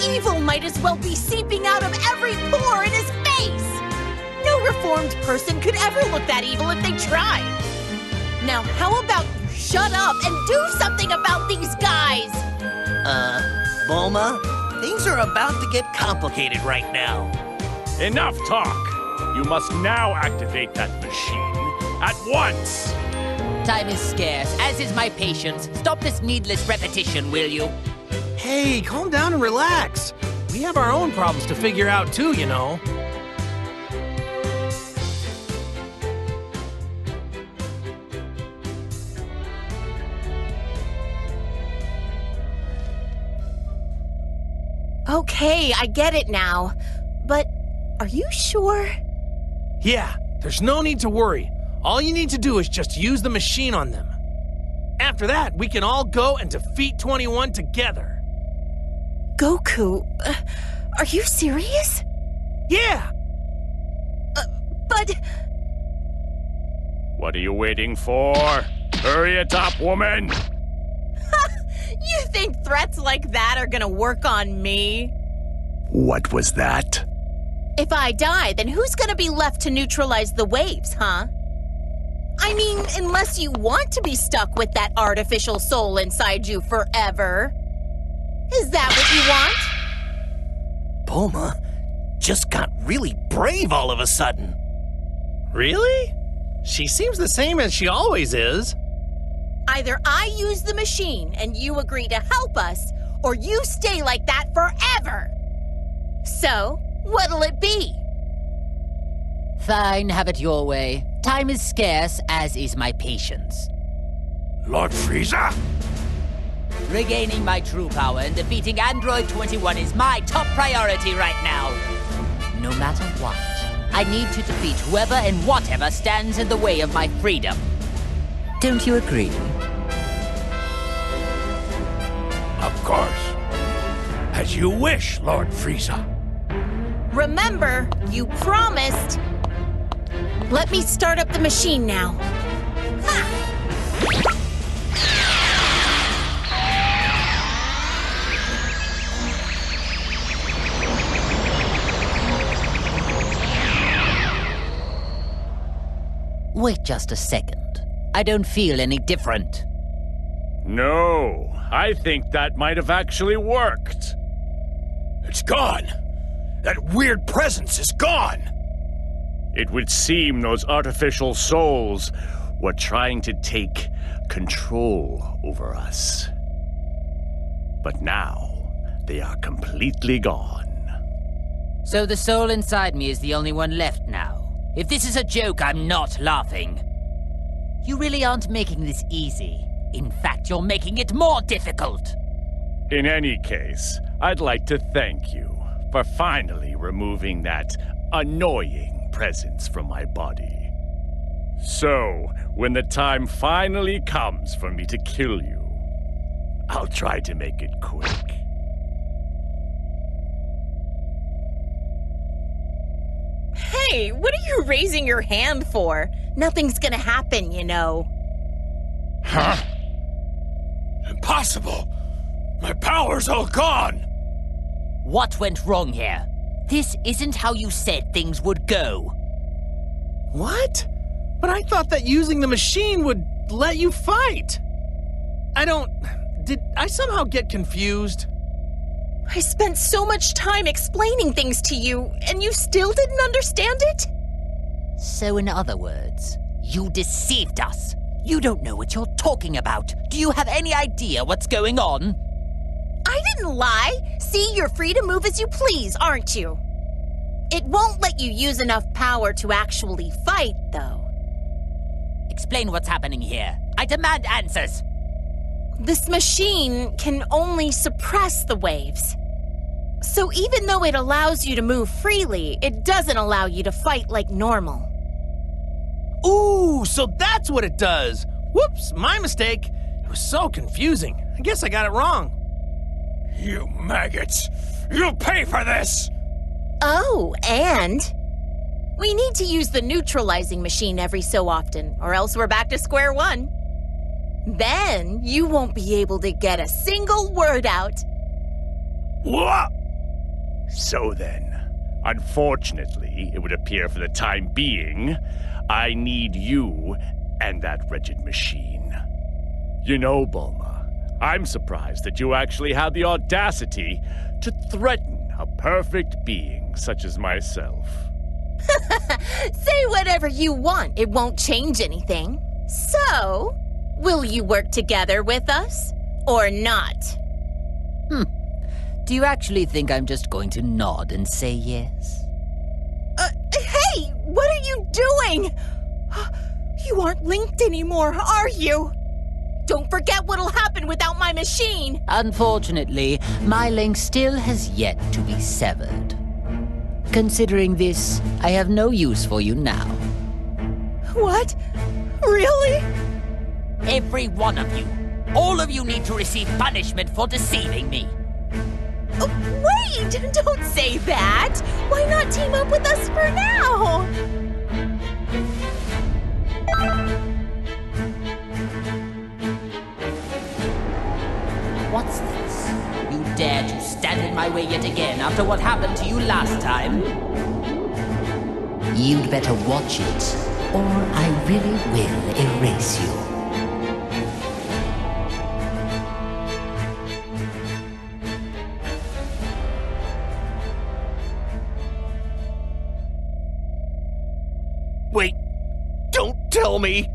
Evil might as well be seeping out of every pore in his face! No reformed person could ever look that evil if they tried. Now, how about you shut up and do something about these guys? Bulma, things are about to get complicated right now. Enough talk! You must now activate that machine at once! Time is scarce, as is my patience. Stop this needless repetition, will you? Hey, calm down and relax. We have our own problems to figure out too, you know. Okay, I get it now. But are you sure? Yeah, there's no need to worry. All you need to do is just use the machine on them. After that, we can all go and defeat 21 together. Goku, are you serious? Yeah! But... What are you waiting for? Hurry it up, woman! You think threats like that are gonna work on me? What was that? If I die, then who's gonna be left to neutralize the waves, huh? I mean, unless you want to be stuck with that artificial soul inside you forever. Is that what you want? Bulma just got really brave all of a sudden. Really? She seems the same as she always is. Either I use the machine and you agree to help us, or you stay like that forever. So, what'll it be? Fine, have it your way. Time is scarce, as is my patience. Lord Frieza? Regaining my true power and defeating Android 21 is my top priority right now. No matter what, I need to defeat whoever and whatever stands in the way of my freedom. Don't you agree? Of course. As you wish, Lord Frieza. Remember, you promised. Let me start up the machine now. Ha! Wait just a second. I don't feel any different. No, I think that might have actually worked. It's gone. That weird presence is gone. It would seem those artificial souls were trying to take control over us. But now, they are completely gone. So the soul inside me is the only one left now. If this is a joke, I'm not laughing. You really aren't making this easy. In fact, you're making it more difficult. In any case, I'd like to thank you for finally removing that annoying presence from my body. So, when the time finally comes for me to kill you, I'll try to make it quick. Hey, what are you raising your hand for? Nothing's gonna happen, you know. Huh? Impossible. My power's all gone! What went wrong here? This isn't how you said things would go. What? But I thought that using the machine would let you fight. Did I somehow get confused? I spent so much time explaining things to you, and you still didn't understand it? So in other words, you deceived us. You don't know what you're talking about. Do you have any idea what's going on? I didn't lie. See, you're free to move as you please, aren't you? It won't let you use enough power to actually fight, though. Explain what's happening here. I demand answers. This machine can only suppress the waves. So even though it allows you to move freely, it doesn't allow you to fight like normal. Ooh, so that's what it does. Whoops, my mistake. It was so confusing. I guess I got it wrong. You maggots! You'll pay for this! Oh, and we need to use the neutralizing machine every so often, or else we're back to square one. Then you won't be able to get a single word out. What? So then, unfortunately, it would appear for the time being, I need you and that wretched machine. You know, Bulma, I'm surprised that you actually had the audacity to threaten a perfect being such as myself. Say whatever you want, it won't change anything. So, will you work together with us, or not? Do you actually think I'm just going to nod and say yes? Hey, what are you doing? You aren't linked anymore, are you? Don't forget what'll happen without my machine. Unfortunately, my link still has yet to be severed. Considering this, I have no use for you now. What? Really? Every one of you. All of you need to receive punishment for deceiving me. Wait! Don't say that! Why not team up with us for now? What's this? You dare to stand in my way yet again after what happened to you last time? You'd better watch it, or I really will erase you. Wait, don't tell me!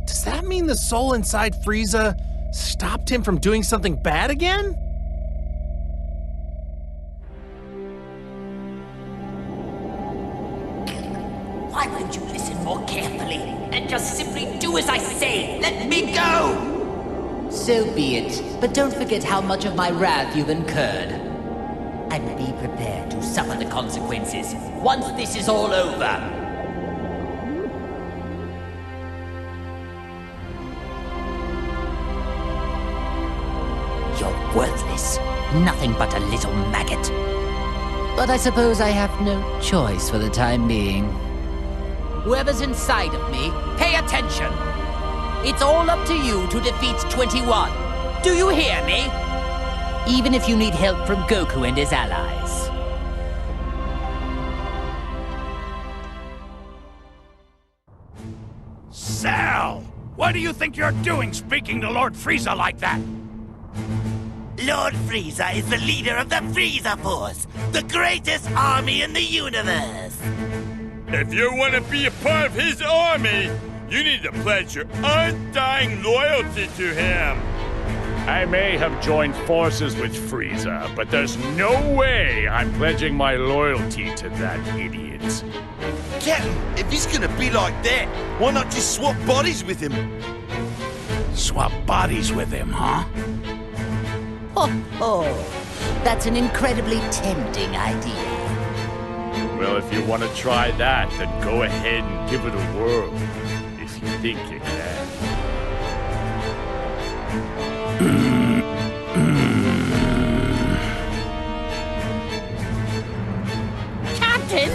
Does that mean the soul inside Frieza stopped him from doing something bad again? Why won't you listen more carefully and just simply do as I say? Let me go! So be it, but don't forget how much of my wrath you've incurred. And be prepared to suffer the consequences once this is all over. You're worthless. Nothing but a little maggot. But I suppose I have no choice for the time being. Whoever's inside of me, pay attention! It's all up to you to defeat 21. Do you hear me? Even if you need help from Goku and his allies. Cell! What do you think you're doing speaking to Lord Frieza like that? Lord Frieza is the leader of the Frieza Force, the greatest army in the universe. If you want to be a part of his army, you need to pledge your undying loyalty to him. I may have joined forces with Frieza, but there's no way I'm pledging my loyalty to that idiot. Captain, if he's gonna be like that, why not just swap bodies with him? Swap bodies with him, huh? That's an incredibly tempting idea. Well, if you want to try that, then go ahead and give it a whirl, if you think you can. Captain!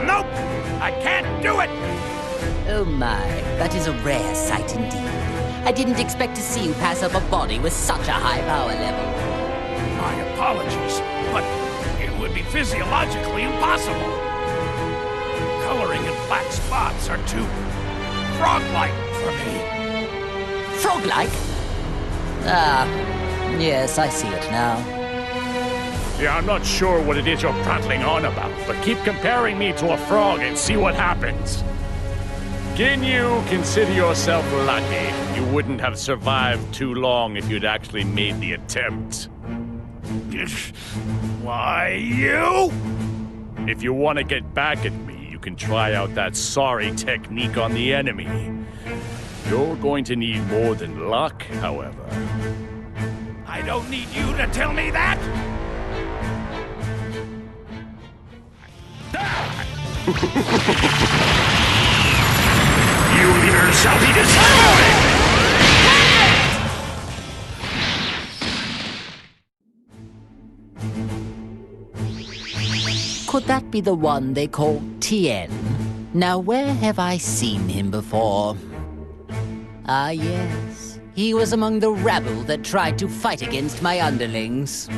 Nope! I can't do it! Oh my, that is a rare sight indeed. I didn't expect to see you pass up a body with such a high power level. My apologies, but it would be physiologically impossible. Coloring in black spots are too frog-like for me. Frog-like? Ah, yes, I see it now. Yeah, I'm not sure what it is you're prattling on about, but keep comparing me to a frog and see what happens. Ginyu, consider yourself lucky. You wouldn't have survived too long if you'd actually made the attempt. Why, you? If you want to get back at me, you can try out that sorry technique on the enemy. You're going to need more than luck, however. I don't need you to tell me that! You leader shall be destroyed! Could that be the one they call Tien? Now, where have I seen him before? Ah, yes. He was among the rabble that tried to fight against my underlings.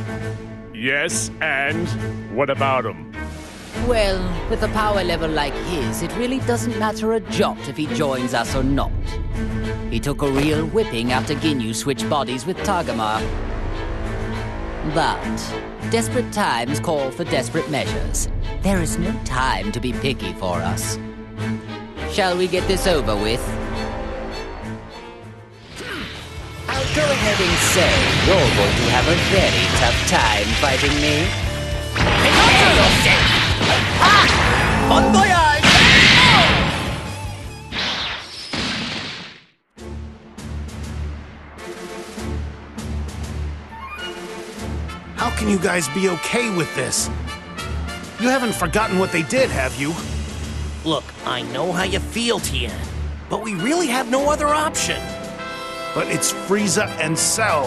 Yes, and what about him? Well, with a power level like his, it really doesn't matter a jot if he joins us or not. He took a real whipping after Ginyu switched bodies with Tagamar. But desperate times call for desperate measures. There is no time to be picky for us. Shall we get this over with? I'll go ahead and say you're going to have a very tough time fighting me. Bon voyage! How can you guys be okay with this? You haven't forgotten what they did, have you? Look, I know how you feel, Tien, but we really have no other option. But it's Frieza and Cell.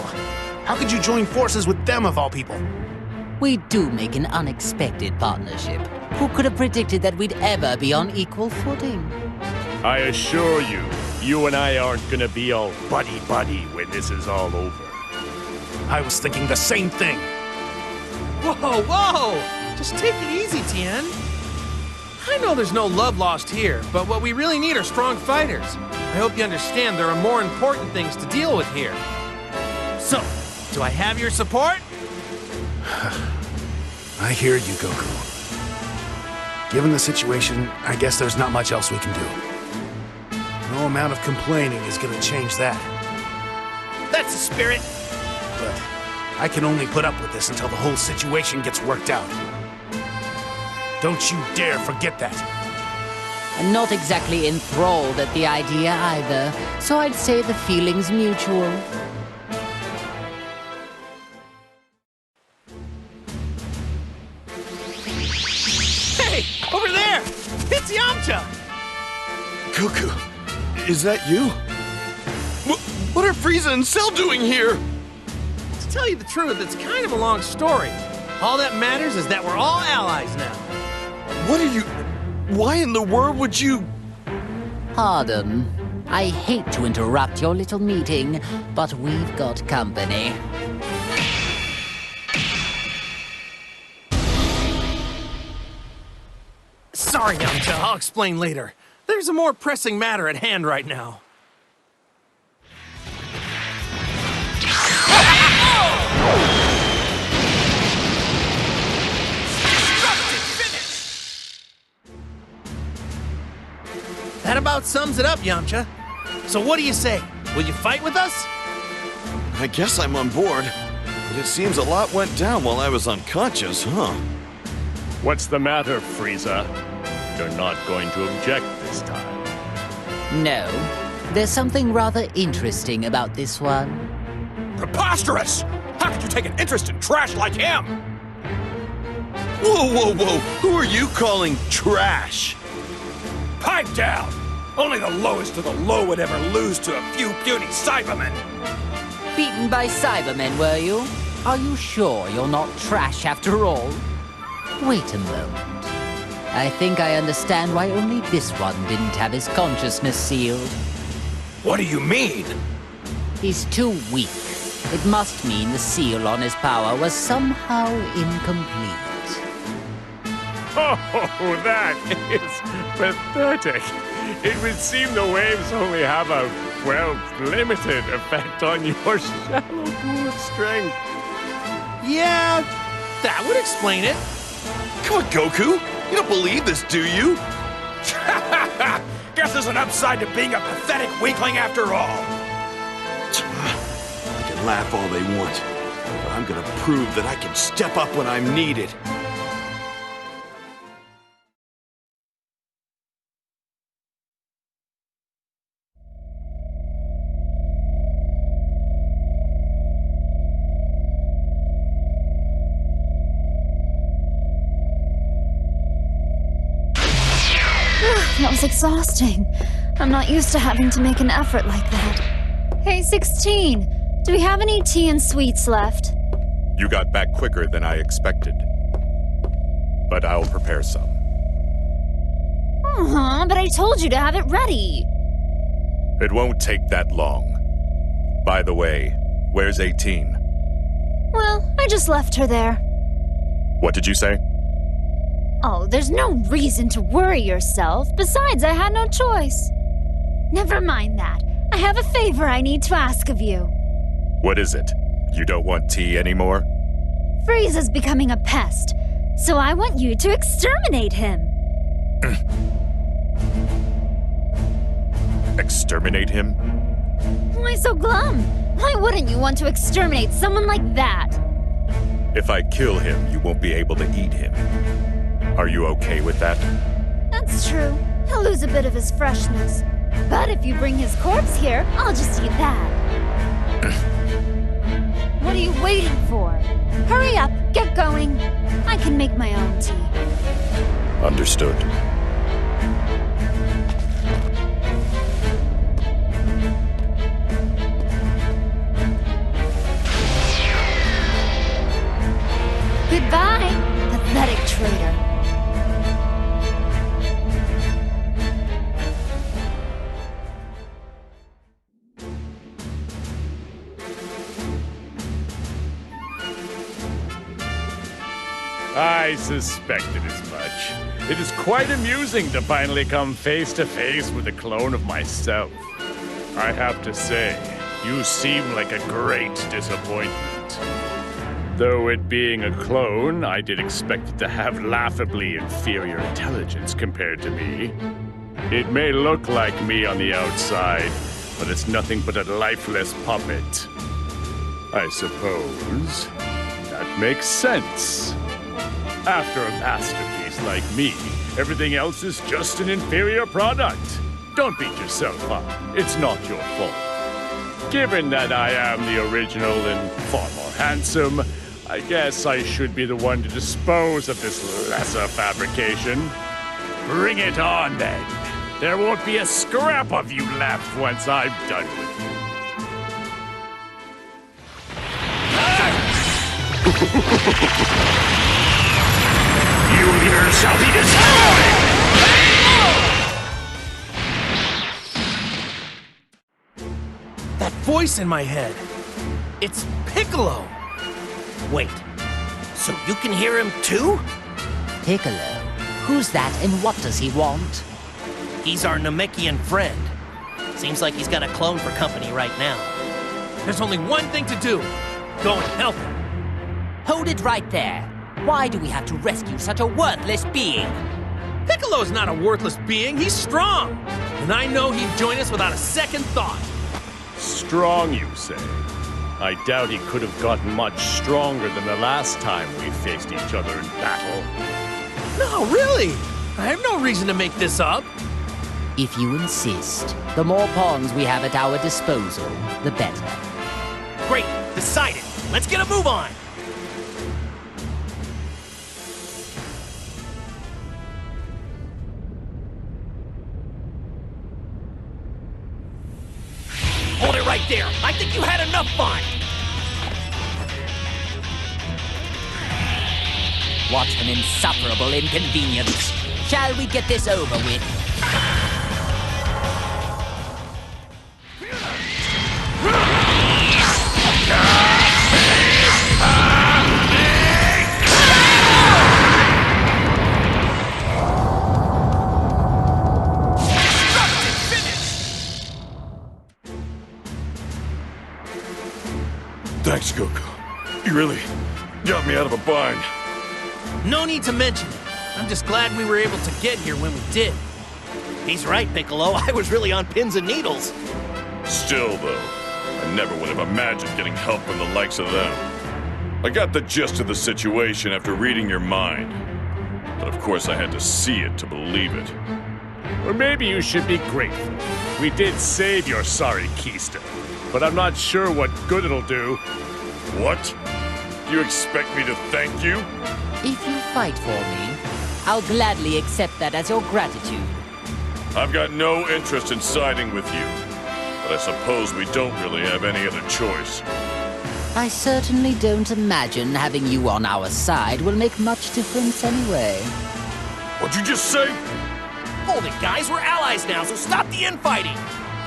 How could you join forces with them of all people? We do make an unexpected partnership. Who could have predicted that we'd ever be on equal footing? I assure you, you and I aren't gonna be all buddy-buddy when this is all over. I was thinking the same thing. Whoa, whoa! Just take it easy, Tien. I know there's no love lost here, but what we really need are strong fighters. I hope you understand there are more important things to deal with here. So, do I have your support? I hear you, Goku. Given the situation, I guess there's not much else we can do. No amount of complaining is gonna change that. That's the spirit. But I can only put up with this until the whole situation gets worked out. Don't you dare forget that. I'm not exactly enthralled at the idea either, so I'd say the feeling's mutual. Hey, over there! It's Yamcha! Goku, is that you? What are Frieza and Cell doing here? To tell you the truth, it's kind of a long story. All that matters is that we're all allies now. What are you... Why in the world would you... Pardon. I hate to interrupt your little meeting, but we've got company. Sorry, Yamcha, I'll explain later. There's a more pressing matter at hand right now. That about sums it up, Yamcha. So what do you say? Will you fight with us? I guess I'm on board. But it seems a lot went down while I was unconscious, huh? What's the matter, Frieza? You're not going to object this time. No. There's something rather interesting about this one. Preposterous! How could you take an interest in trash like him? Whoa, whoa, whoa! Who are you calling trash? Pipe down! Only the lowest of the low would ever lose to a few puny Cybermen. Beaten by Cybermen, were you? Are you sure you're not trash after all? Wait a moment. I think I understand why only this one didn't have his consciousness sealed. What do you mean? He's too weak. It must mean the seal on his power was somehow incomplete. Oh, that is pathetic. It would seem the waves only have a, well, limited effect on your shallow pool of strength. Yeah, that would explain it. Come on, Goku. You don't believe this, do you? Guess there's an upside to being a pathetic weakling after all. They can laugh all they want, but I'm gonna prove that I can step up when I'm needed. That was exhausting. I'm not used to having to make an effort like that. Hey, 16, do we have any tea and sweets left? You got back quicker than I expected. But I'll prepare some. But I told you to have it ready. It won't take that long. By the way, where's 18? Well, I just left her there. What did you say? Oh, there's no reason to worry yourself. Besides, I had no choice. Never mind that. I have a favor I need to ask of you. What is it? You don't want tea anymore? Frieza's becoming a pest, so I want you to exterminate him. Exterminate him? Why so glum? Why wouldn't you want to exterminate someone like that? If I kill him, you won't be able to eat him. Are you okay with that? That's true. He'll lose a bit of his freshness. But if you bring his corpse here, I'll just eat that. What are you waiting for? Hurry up, get going. I can make my own tea. Understood. Goodbye, pathetic traitor. I suspected as much. It is quite amusing to finally come face to face with a clone of myself. I have to say, you seem like a great disappointment. Though it being a clone, I did expect it to have laughably inferior intelligence compared to me. It may look like me on the outside, but it's nothing but a lifeless puppet. I suppose that makes sense. After a masterpiece like me, everything else is just an inferior product. Don't beat yourself up. It's not your fault. Given that I am the original and far more handsome, I guess I should be the one to dispose of this lesser fabrication. Bring it on, then. There won't be a scrap of you left once I'm done with you. You leaders shall be destroyed! That voice in my head. It's Piccolo. Wait, so you can hear him too? Piccolo? Who's that and what does he want? He's our Namekian friend. Seems like he's got a clone for company right now. There's only one thing to do. Go and help him. Hold it right there. Why do we have to rescue such a worthless being? Piccolo's not a worthless being. He's strong. And I know he'd join us without a second thought. Strong, you say? I doubt he could have gotten much stronger than the last time we faced each other in battle. No, really. I have no reason to make this up. If you insist, the more pawns we have at our disposal, the better. Great, decided. Let's get a move on. Hold it right there. I think you had enough fun. What an insufferable inconvenience. Shall we get this over with? You really got me out of a bind. No need to mention it. I'm just glad we were able to get here when we did. He's right, Piccolo. I was really on pins and needles. Still, though, I never would have imagined getting help from the likes of them. I got the gist of the situation after reading your mind. But of course I had to see it to believe it. Or maybe you should be grateful. We did save your sorry keister, but I'm not sure what good it'll do. What? Do you expect me to thank you? If you fight for me, I'll gladly accept that as your gratitude. I've got no interest in siding with you, but I suppose we don't really have any other choice. I certainly don't imagine having you on our side will make much difference anyway. What'd you just say? Hold it, guys. We're allies now, so stop the infighting.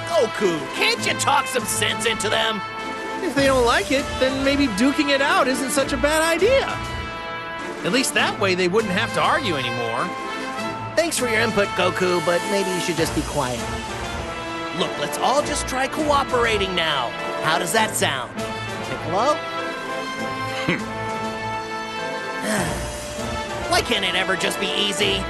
Goku, can't you talk some sense into them? If they don't like it, then maybe duking it out isn't such a bad idea. At least that way they wouldn't have to argue anymore. Thanks for your input, Goku, but maybe you should just be quiet. Look, let's all just try cooperating now. How does that sound? Piccolo? Why can't it ever just be easy?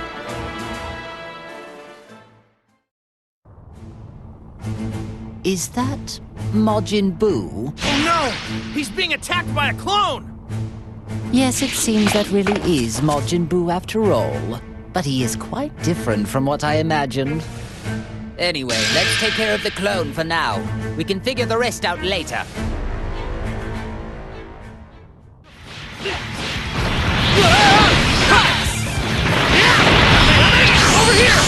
Is that Majin Buu? Oh no! He's being attacked by a clone! Yes, it seems that really is Majin Buu after all. But he is quite different from what I imagined. Anyway, let's take care of the clone for now. We can figure the rest out later. Over here!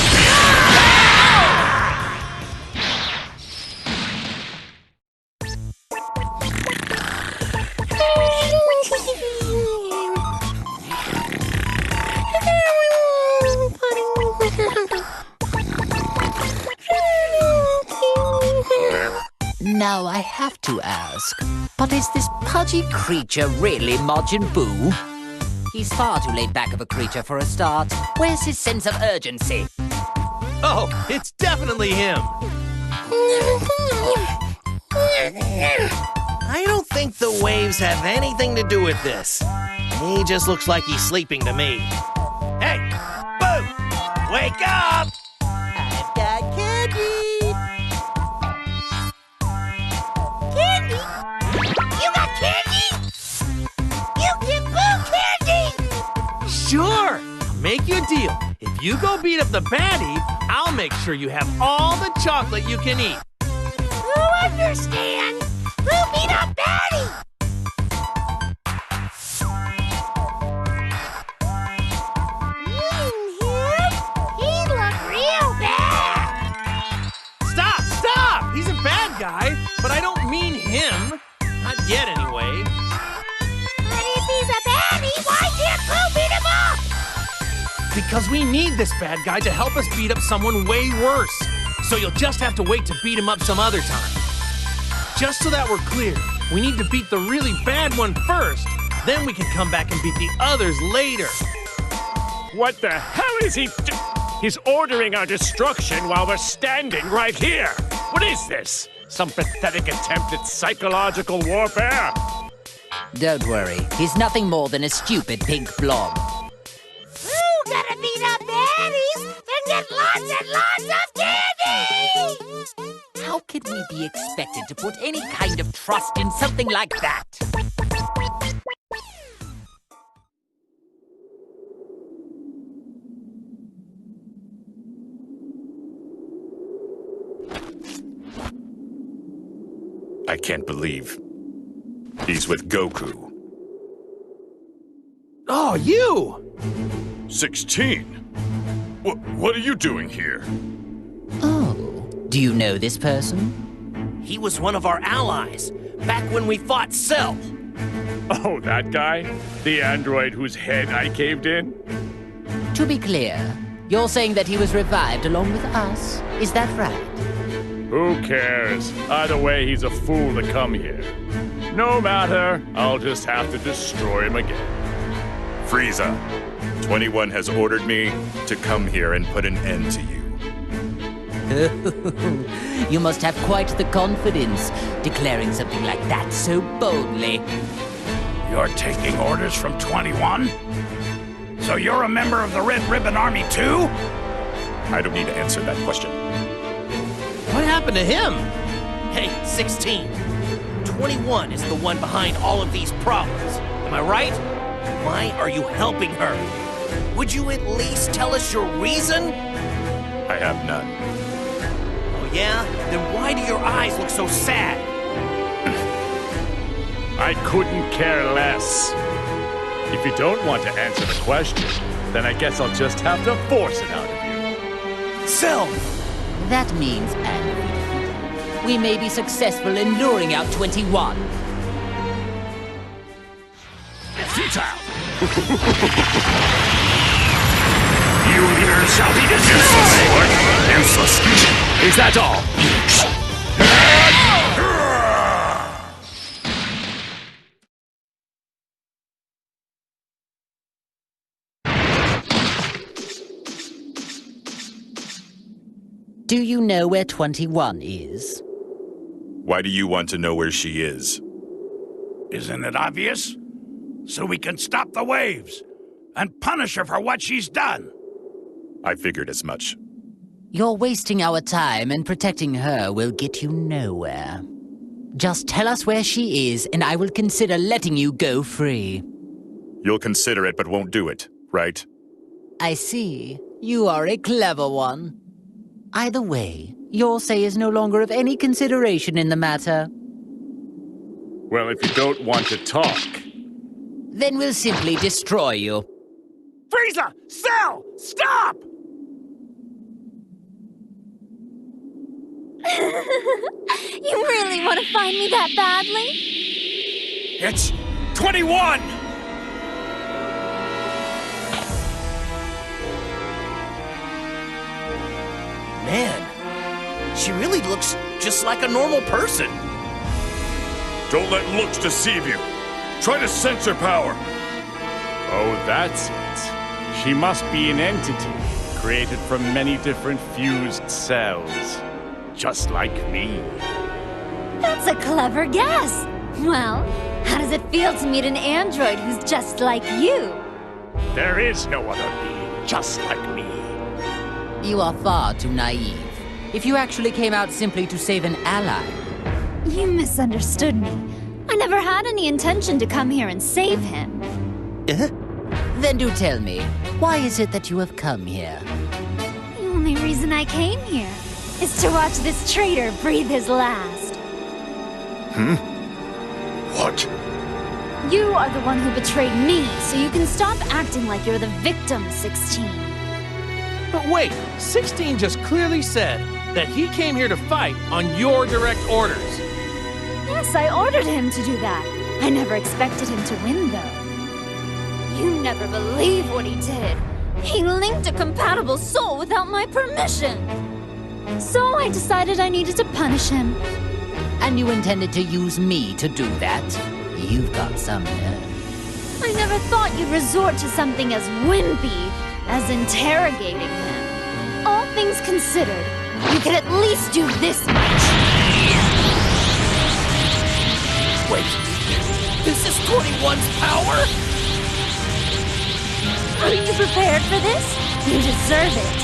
Now I have to ask, but is this pudgy creature really Majin Buu? He's far too laid back of a creature for a start. Where's his sense of urgency? Oh, it's definitely him. I don't think the waves have anything to do with this. He just looks like he's sleeping to me. Hey, Boo! Wake up! I've got candy! Candy? You got candy? You give Boo candy! Sure! I'll make you a deal. If you go beat up the baddie, I'll make sure you have all the chocolate you can eat. Who understand? Who beat up Batty? He looked real bad. Stop! He's a bad guy, but I don't mean him. Not yet, anyway. But if he's a baddie, why can't Boo beat him up? Because we need this bad guy to help us beat up someone way worse. So you'll just have to wait to beat him up some other time. Just so that we're clear, we need to beat the really bad one first. Then we can come back and beat the others later. What the hell is he do? He's ordering our destruction while we're standing right here. What is this? Some pathetic attempt at psychological warfare? Don't worry, he's nothing more than a stupid pink blob. Boo gotta beat up baddies and get lots and lots of candy! How could we be expected to put any kind of trust in something like that? I can't believe he's with Goku. Oh, you! 16? What are you doing here? Oh, do you know this person? He was one of our allies, back when we fought Cell. Oh, that guy? The android whose head I caved in? To be clear, you're saying that he was revived along with us? Is that right? Who cares? Either way, he's a fool to come here. No matter, I'll just have to destroy him again. Frieza, 21 has ordered me to come here and put an end to you. You must have quite the confidence, declaring something like that so boldly. You're taking orders from 21? So you're a member of the Red Ribbon Army too? I don't need to answer that question. What happened to him? Hey, 16. 21 is the one behind all of these problems. Am I right? Why are you helping her? Would you at least tell us your reason? I have none. Oh yeah? Then why do your eyes look so sad? I couldn't care less. If you don't want to answer the question, then I guess I'll just have to force it out of you. Cell! That means, and we may be successful in luring out 21. Futile! You here shall be destroyed! Useless! Is that all? Do you know where 21 is? Why do you want to know where she is? Isn't it obvious? So we can stop the waves and punish her for what she's done. I figured as much. You're wasting our time, and protecting her will get you nowhere. Just tell us where she is, and I will consider letting you go free. You'll consider it, but won't do it, right? I see. You are a clever one. Either way, your say is no longer of any consideration in the matter. Well, if you don't want to talk... Then we'll simply destroy you. Frieza! Cell! Stop! You really want to find me that badly? It's 21! Man, she really looks just like a normal person. Don't let looks deceive you. Try to sense her power. Oh, that's it. She must be an entity, created from many different fused cells. Just like me. That's a clever guess. Well, how does it feel to meet an android who's just like you? There is no other being just like me. You are far too naive. If you actually came out simply to save an ally... You misunderstood me. I never had any intention to come here and save him. Then do tell me, why is it that you have come here? The only reason I came here is to watch this traitor breathe his last. What? You are the one who betrayed me, so you can stop acting like you're the victim, 16. But wait, 16 just clearly said that he came here to fight on your direct orders. Yes, I ordered him to do that. I never expected him to win, though. You never believe what he did. He linked a compatible soul without my permission. So I decided I needed to punish him. And you intended to use me to do that? You've got some nerve. I never thought you'd resort to something as wimpy as interrogating him. All things considered, you could at least do this much. Wait, this is 21's power? Are you prepared for this? You deserve it.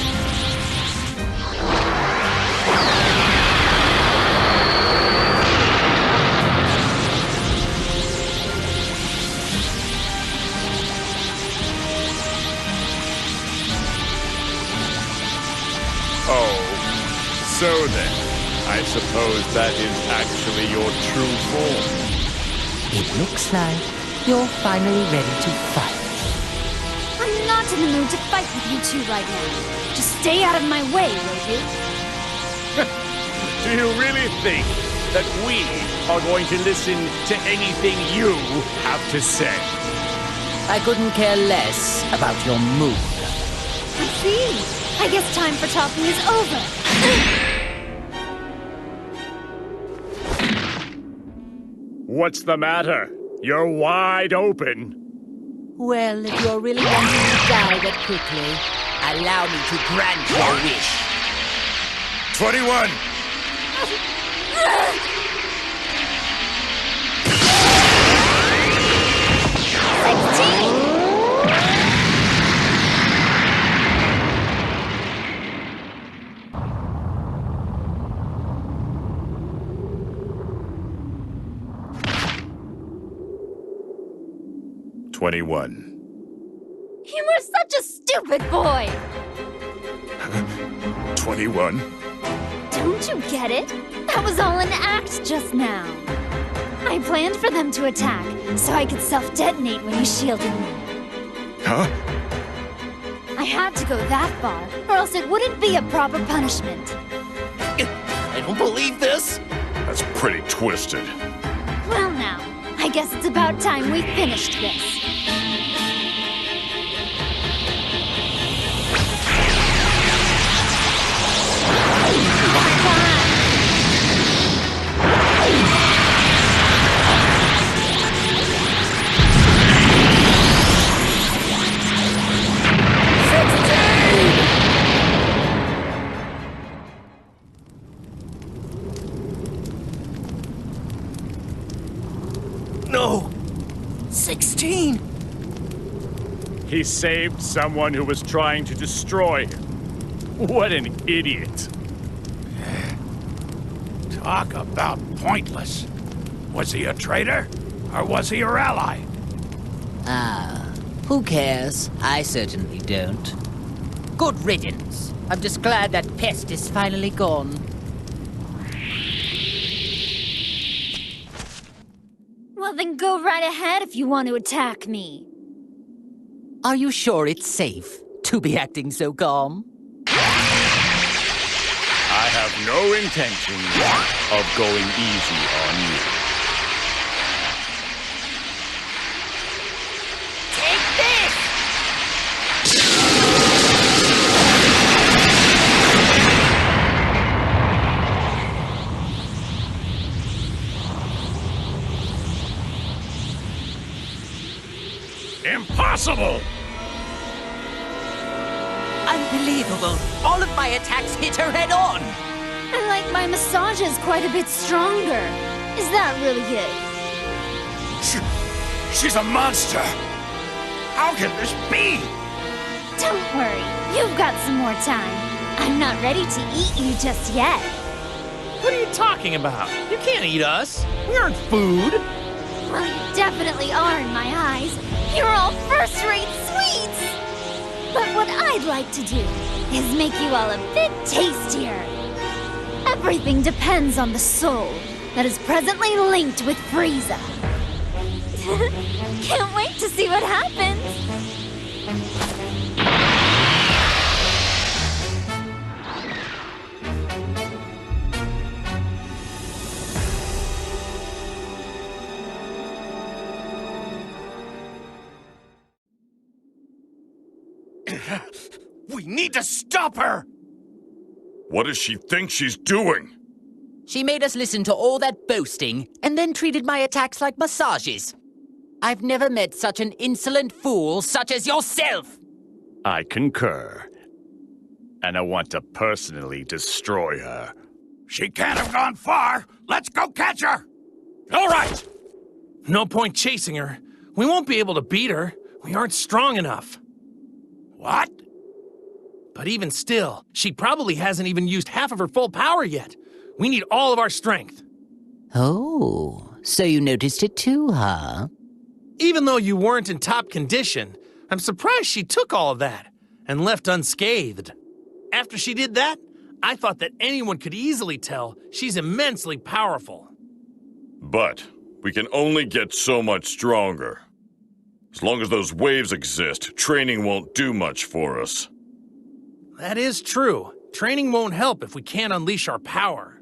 Oh, so then, I suppose that is actually your true form. It looks like you're finally ready to fight. I'm not in the mood to fight with you two right now. Just stay out of my way, will you? Do you really think that we are going to listen to anything you have to say? I couldn't care less about your mood. I see. I guess time for talking is over. What's the matter? You're wide open. Well, if you're really wanting to die that quickly, allow me to grant your wish. 21! 21. You were such a stupid boy! 21? Don't you get it? That was all an act just now. I planned for them to attack, so I could self-detonate when you shielded me. Huh? I had to go that far, or else it wouldn't be a proper punishment. I don't believe this. That's pretty twisted. Well now, I guess it's about time we finished this. No! 16! He saved someone who was trying to destroy him. What an idiot. Talk about pointless. Was he a traitor? Or was he your ally? Who cares? I certainly don't. Good riddance. I'm just glad that pest is finally gone. Well, then go right ahead if you want to attack me. Are you sure it's safe to be acting so calm? I have no intention of going easy on you. Take this! Impossible! Unbelievable. All of my attacks hit her head on. I like my massages quite a bit stronger. Is that really it? She's a monster! How can this be? Don't worry, you've got some more time. I'm not ready to eat you just yet. What are you talking about? You can't eat us. We aren't food. Well, you definitely are in my eyes. You're all first-rate sweets! But what I'd like to do is make you all a bit tastier. Everything depends on the soul that is presently linked with Frieza. Can't wait to see what happens! We need to stop her! What does she think she's doing? She made us listen to all that boasting and then treated my attacks like massages. I've never met such an insolent fool such as yourself! I concur. And I want to personally destroy her. She can't have gone far! Let's go catch her! All right! No point chasing her. We won't be able to beat her. We aren't strong enough. What? But even still, she probably hasn't even used half of her full power yet. We need all of our strength. Oh, so you noticed it too, huh? Even though you weren't in top condition, I'm surprised she took all of that and left unscathed. After she did that, I thought that anyone could easily tell she's immensely powerful. But we can only get so much stronger. As long as those waves exist, training won't do much for us. That is true. Training won't help if we can't unleash our power.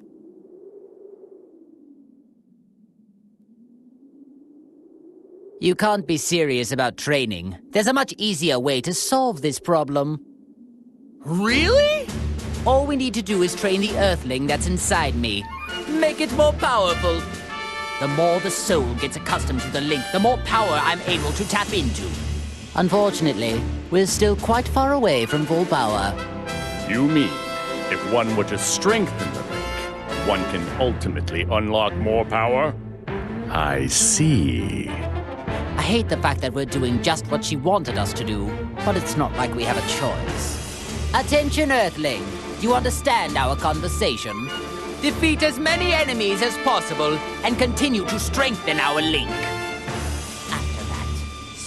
You can't be serious about training. There's a much easier way to solve this problem. Really? All we need to do is train the Earthling that's inside me. Make it more powerful. The more the soul gets accustomed to the link, the more power I'm able to tap into. Unfortunately, we're still quite far away from full power. You mean, if one were to strengthen the link, one can ultimately unlock more power? I see. I hate the fact that we're doing just what she wanted us to do, but it's not like we have a choice. Attention, Earthling. Do you understand our conversation? Defeat as many enemies as possible and continue to strengthen our link. After that,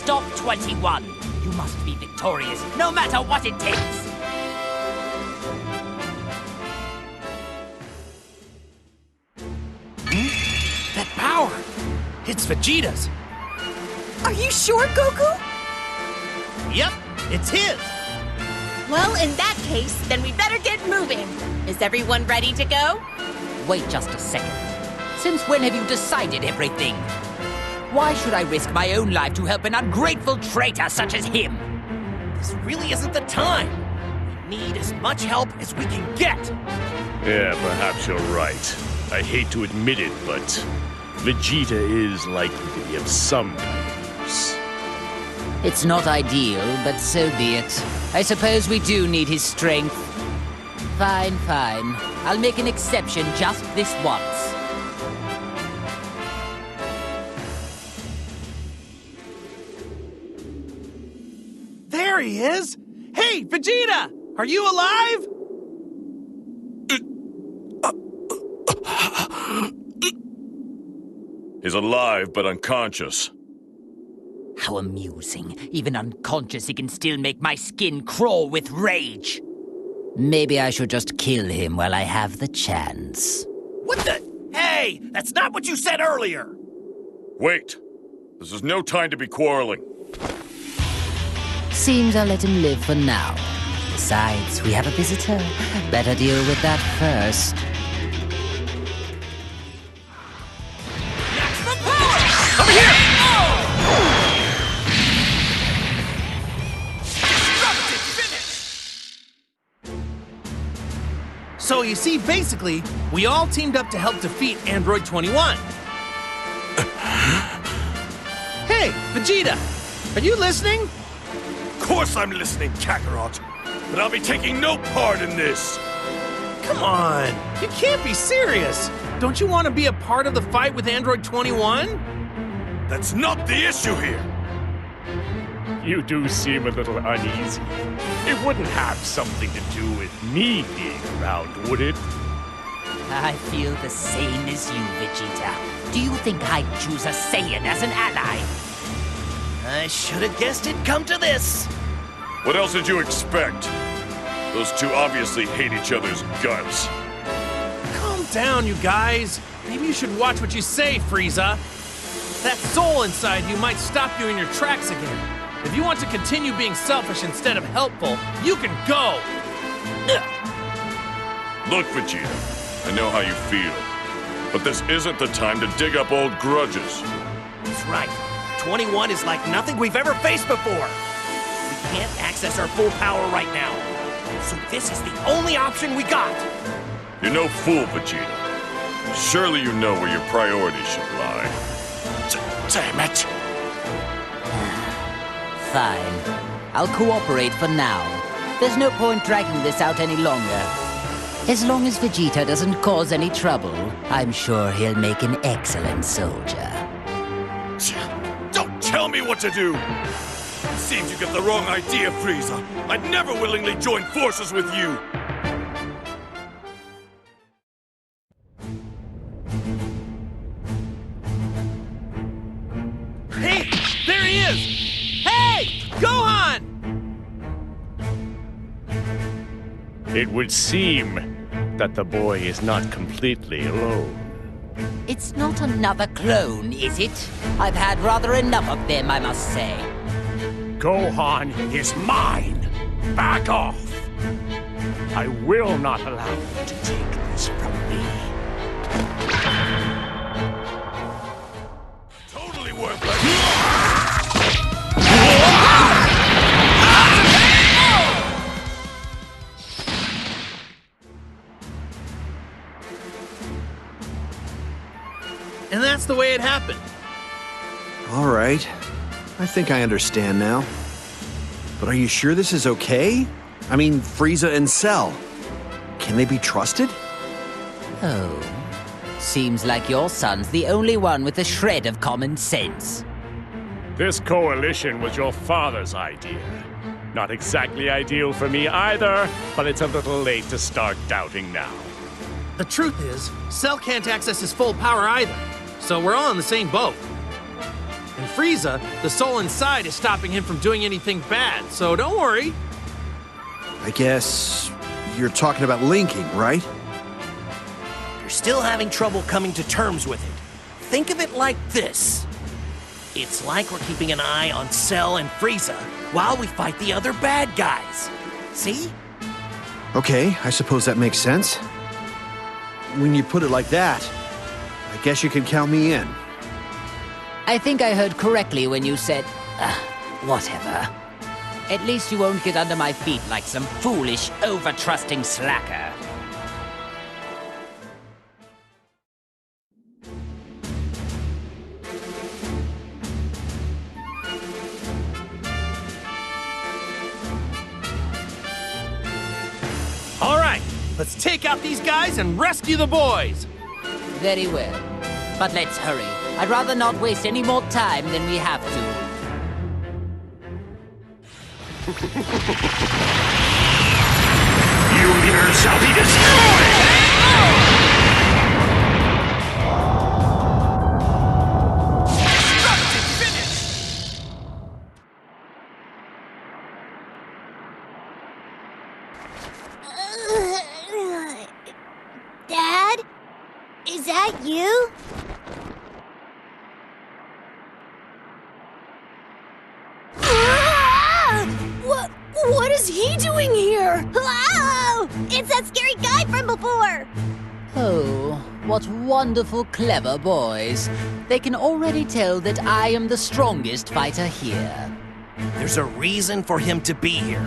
stop 21. You must be victorious, no matter what it takes. That power! It's Vegeta's! Are you sure, Goku? Yep, it's his! Well, in that case, then we better get moving. Is everyone ready to go? Wait just a second. Since when have you decided everything? Why should I risk my own life to help an ungrateful traitor such as him? This really isn't the time. We need as much help as we can get. Yeah, perhaps you're right. I hate to admit it, but Vegeta is likely to be of some kind of use. It's not ideal, but so be it. I suppose we do need his strength. Fine, fine. I'll make an exception just this once. There he is! Hey, Vegeta! Are you alive? He's alive, but unconscious. How amusing. Even unconscious, he can still make my skin crawl with rage. Maybe I should just kill him while I have the chance. What the? Hey, that's not what you said earlier! Wait! This is no time to be quarreling. Seems I'll let him live for now. Besides, we have a visitor. Better deal with that first. Maximum power! Over here! So you see, basically, we all teamed up to help defeat Android 21. Hey, Vegeta! Are you listening? Of course I'm listening, Kakarot. But I'll be taking no part in this. Come on, you can't be serious. Don't you want to be a part of the fight with Android 21? That's not the issue here. You do seem a little uneasy. It wouldn't have something to do with me being around, would it? I feel the same as you, Vegeta. Do you think I'd choose a Saiyan as an ally? I should have guessed it'd come to this. What else did you expect? Those two obviously hate each other's guts. Calm down, you guys. Maybe you should watch what you say, Frieza. That soul inside you might stop you in your tracks again. If you want to continue being selfish instead of helpful, you can go! Look, Vegeta, I know how you feel. But this isn't the time to dig up old grudges. That's right. 21 is like nothing we've ever faced before. We can't access our full power right now. So this is the only option we got. You're no fool, Vegeta. Surely you know where your priorities should lie. Damn it! Fine. I'll cooperate for now. There's no point dragging this out any longer. As long as Vegeta doesn't cause any trouble, I'm sure he'll make an excellent soldier. Don't tell me what to do! It seems you get the wrong idea, Frieza. I'd never willingly join forces with you. Hey, there he is! Hey, Gohan! It would seem that the boy is not completely alone. It's not another clone, is it? I've had rather enough of them, I must say. Gohan is mine! Back off! I will not allow you to take this from me. Totally worthless. And that's the way it happened. All right. I think I understand now. But are you sure this is okay? I mean, Frieza and Cell. Can they be trusted? Oh. Seems like your son's the only one with a shred of common sense. This coalition was your father's idea. Not exactly ideal for me either, but it's a little late to start doubting now. The truth is, Cell can't access his full power either, so we're all in the same boat. And Frieza, the soul inside is stopping him from doing anything bad, so don't worry. I guess you're talking about linking, right? You're still having trouble coming to terms with it. Think of it like this. It's like we're keeping an eye on Cell and Frieza while we fight the other bad guys. See? Okay, I suppose that makes sense. When you put it like that, I guess you can count me in. I think I heard correctly when you said, whatever. At least you won't get under my feet like some foolish, over-trusting slacker. All right, let's take out these guys and rescue the boys. Very well. But let's hurry. I'd rather not waste any more time than we have to. Universe shall be destroyed! Destructive finish! Dad? Is that you? What is he doing here? Whoa! It's that scary guy from before! Oh, what wonderful, clever boys. They can already tell that I am the strongest fighter here. There's a reason for him to be here.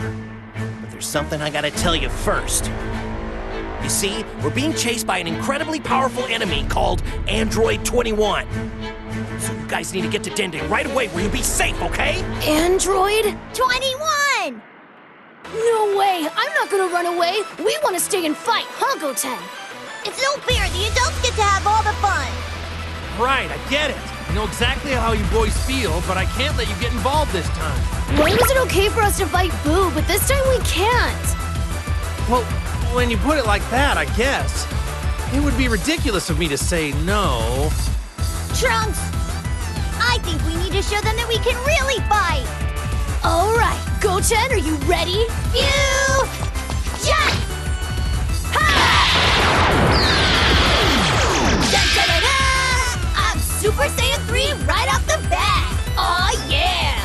But there's something I gotta tell you first. You see, we're being chased by an incredibly powerful enemy called Android 21. So you guys need to get to Dende right away where you'll be safe, okay? Android 21! No way! I'm not gonna run away! We want to stay and fight, huh, Goten? It's no fair! The adults get to have all the fun! Right, I get it. I know exactly how you boys feel, but I can't let you get involved this time. When was it okay for us to fight Boo, but this time we can't? Well, when you put it like that, I guess. It would be ridiculous of me to say no. Trunks! I think we need to show them that we can really fight! Alright, Goten, are you ready? Phew! Jump! Ha! Da-da-da-da! I'm Super Saiyan 3 right off the bat! Aw, yeah!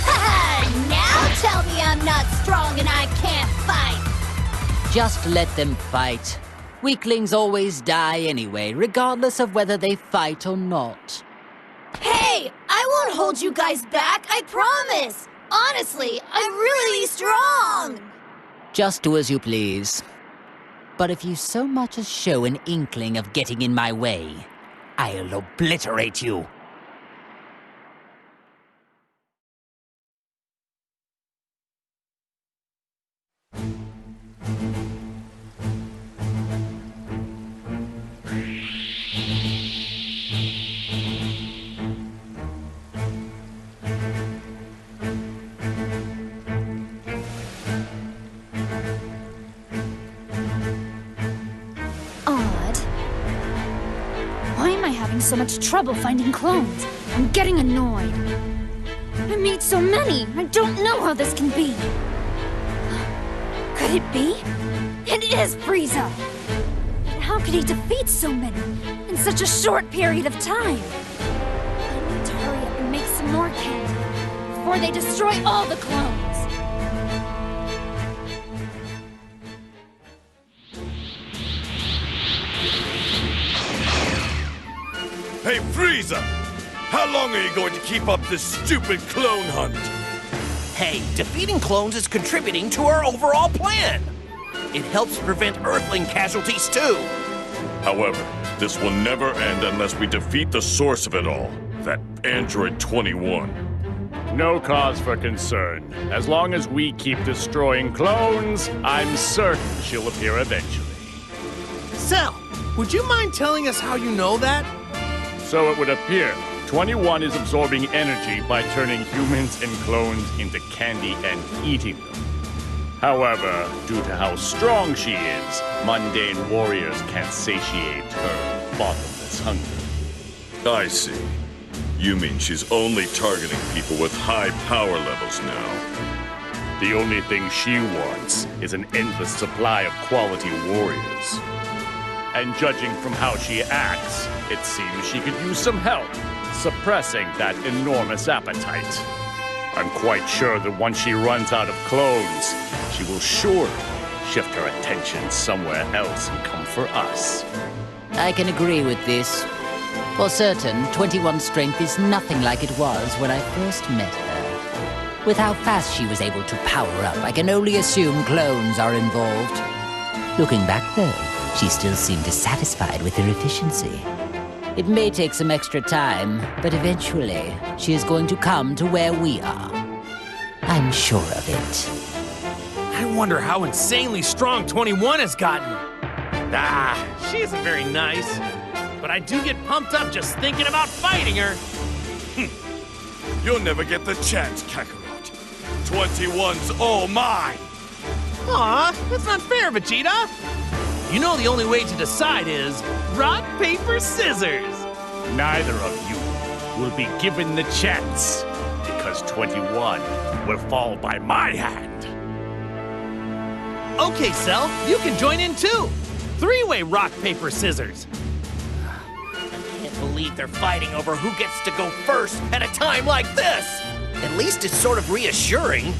Ha-ha! Now tell me I'm not strong and I can't fight! Just let them fight. Weaklings always die anyway, regardless of whether they fight or not. Hey! I won't hold you guys back, I promise! Honestly, I'm really strong! Just do as you please. But if you so much as show an inkling of getting in my way, I'll obliterate you. So much trouble finding clones. I'm getting annoyed. I meet so many. I don't know how this can be. Could it be? It is Frieza! But how could he defeat so many in such a short period of time? I need to hurry up and make some more candy before they destroy all the clones. Hey, Frieza! How long are you going to keep up this stupid clone hunt? Hey, defeating clones is contributing to our overall plan. It helps prevent Earthling casualties, too. However, this will never end unless we defeat the source of it all, that Android 21. No cause for concern. As long as we keep destroying clones, I'm certain she'll appear eventually. Cell, would you mind telling us how you know that? So it would appear 21 is absorbing energy by turning humans and clones into candy and eating them. However, due to how strong she is, mundane warriors can't satiate her bottomless hunger. I see. You mean she's only targeting people with high power levels now? The only thing she wants is an endless supply of quality warriors. And judging from how she acts, it seems she could use some help suppressing that enormous appetite. I'm quite sure that once she runs out of clones, she will surely shift her attention somewhere else and come for us. I can agree with this. For certain, 21's strength is nothing like it was when I first met her. With how fast she was able to power up, I can only assume clones are involved. Looking back, though, she still seemed dissatisfied with her efficiency. It may take some extra time, but eventually, she is going to come to where we are. I'm sure of it. I wonder how insanely strong 21 has gotten. She isn't very nice. But I do get pumped up just thinking about fighting her. You'll never get the chance, Kakarot. 21's all mine. Aw, that's not fair, Vegeta. You know the only way to decide is rock, paper, scissors. Neither of you will be given the chance, because 21 will fall by my hand. Okay, Cell, you can join in too. Three-way rock, paper, scissors. Believe they're fighting over who gets to go first at a time like this. At least it's sort of reassuring.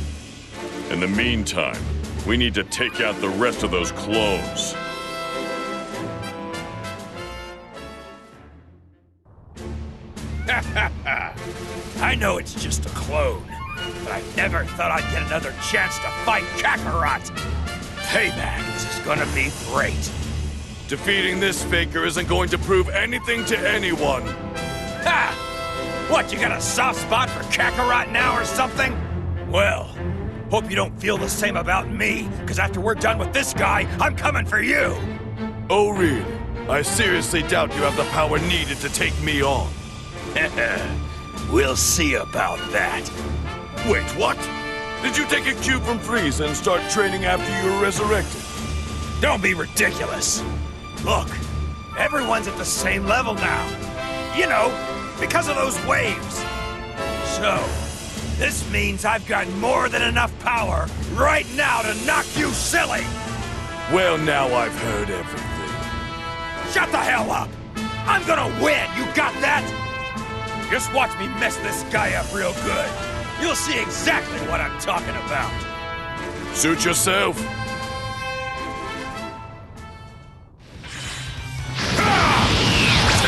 In the meantime, we need to take out the rest of those clones. I know it's just a clone, but I never thought I'd get another chance to fight Kakarot. Payback, this is gonna be great. Defeating this faker isn't going to prove anything to anyone. Ha! What, you got a soft spot for Kakarot now or something? Well, hope you don't feel the same about me, because after we're done with this guy, I'm coming for you. Oh, really? I seriously doubt you have the power needed to take me on. We'll see about that. Wait, what? Did you take a cue from Frieza and start training after you were resurrected? Don't be ridiculous. Look, everyone's at the same level now. You know, because of those waves. So, this means I've got more than enough power right now to knock you silly. Well, now I've heard everything. Shut the hell up! I'm gonna win, you got that? Just watch me mess this guy up real good. You'll see exactly what I'm talking about. Suit yourself.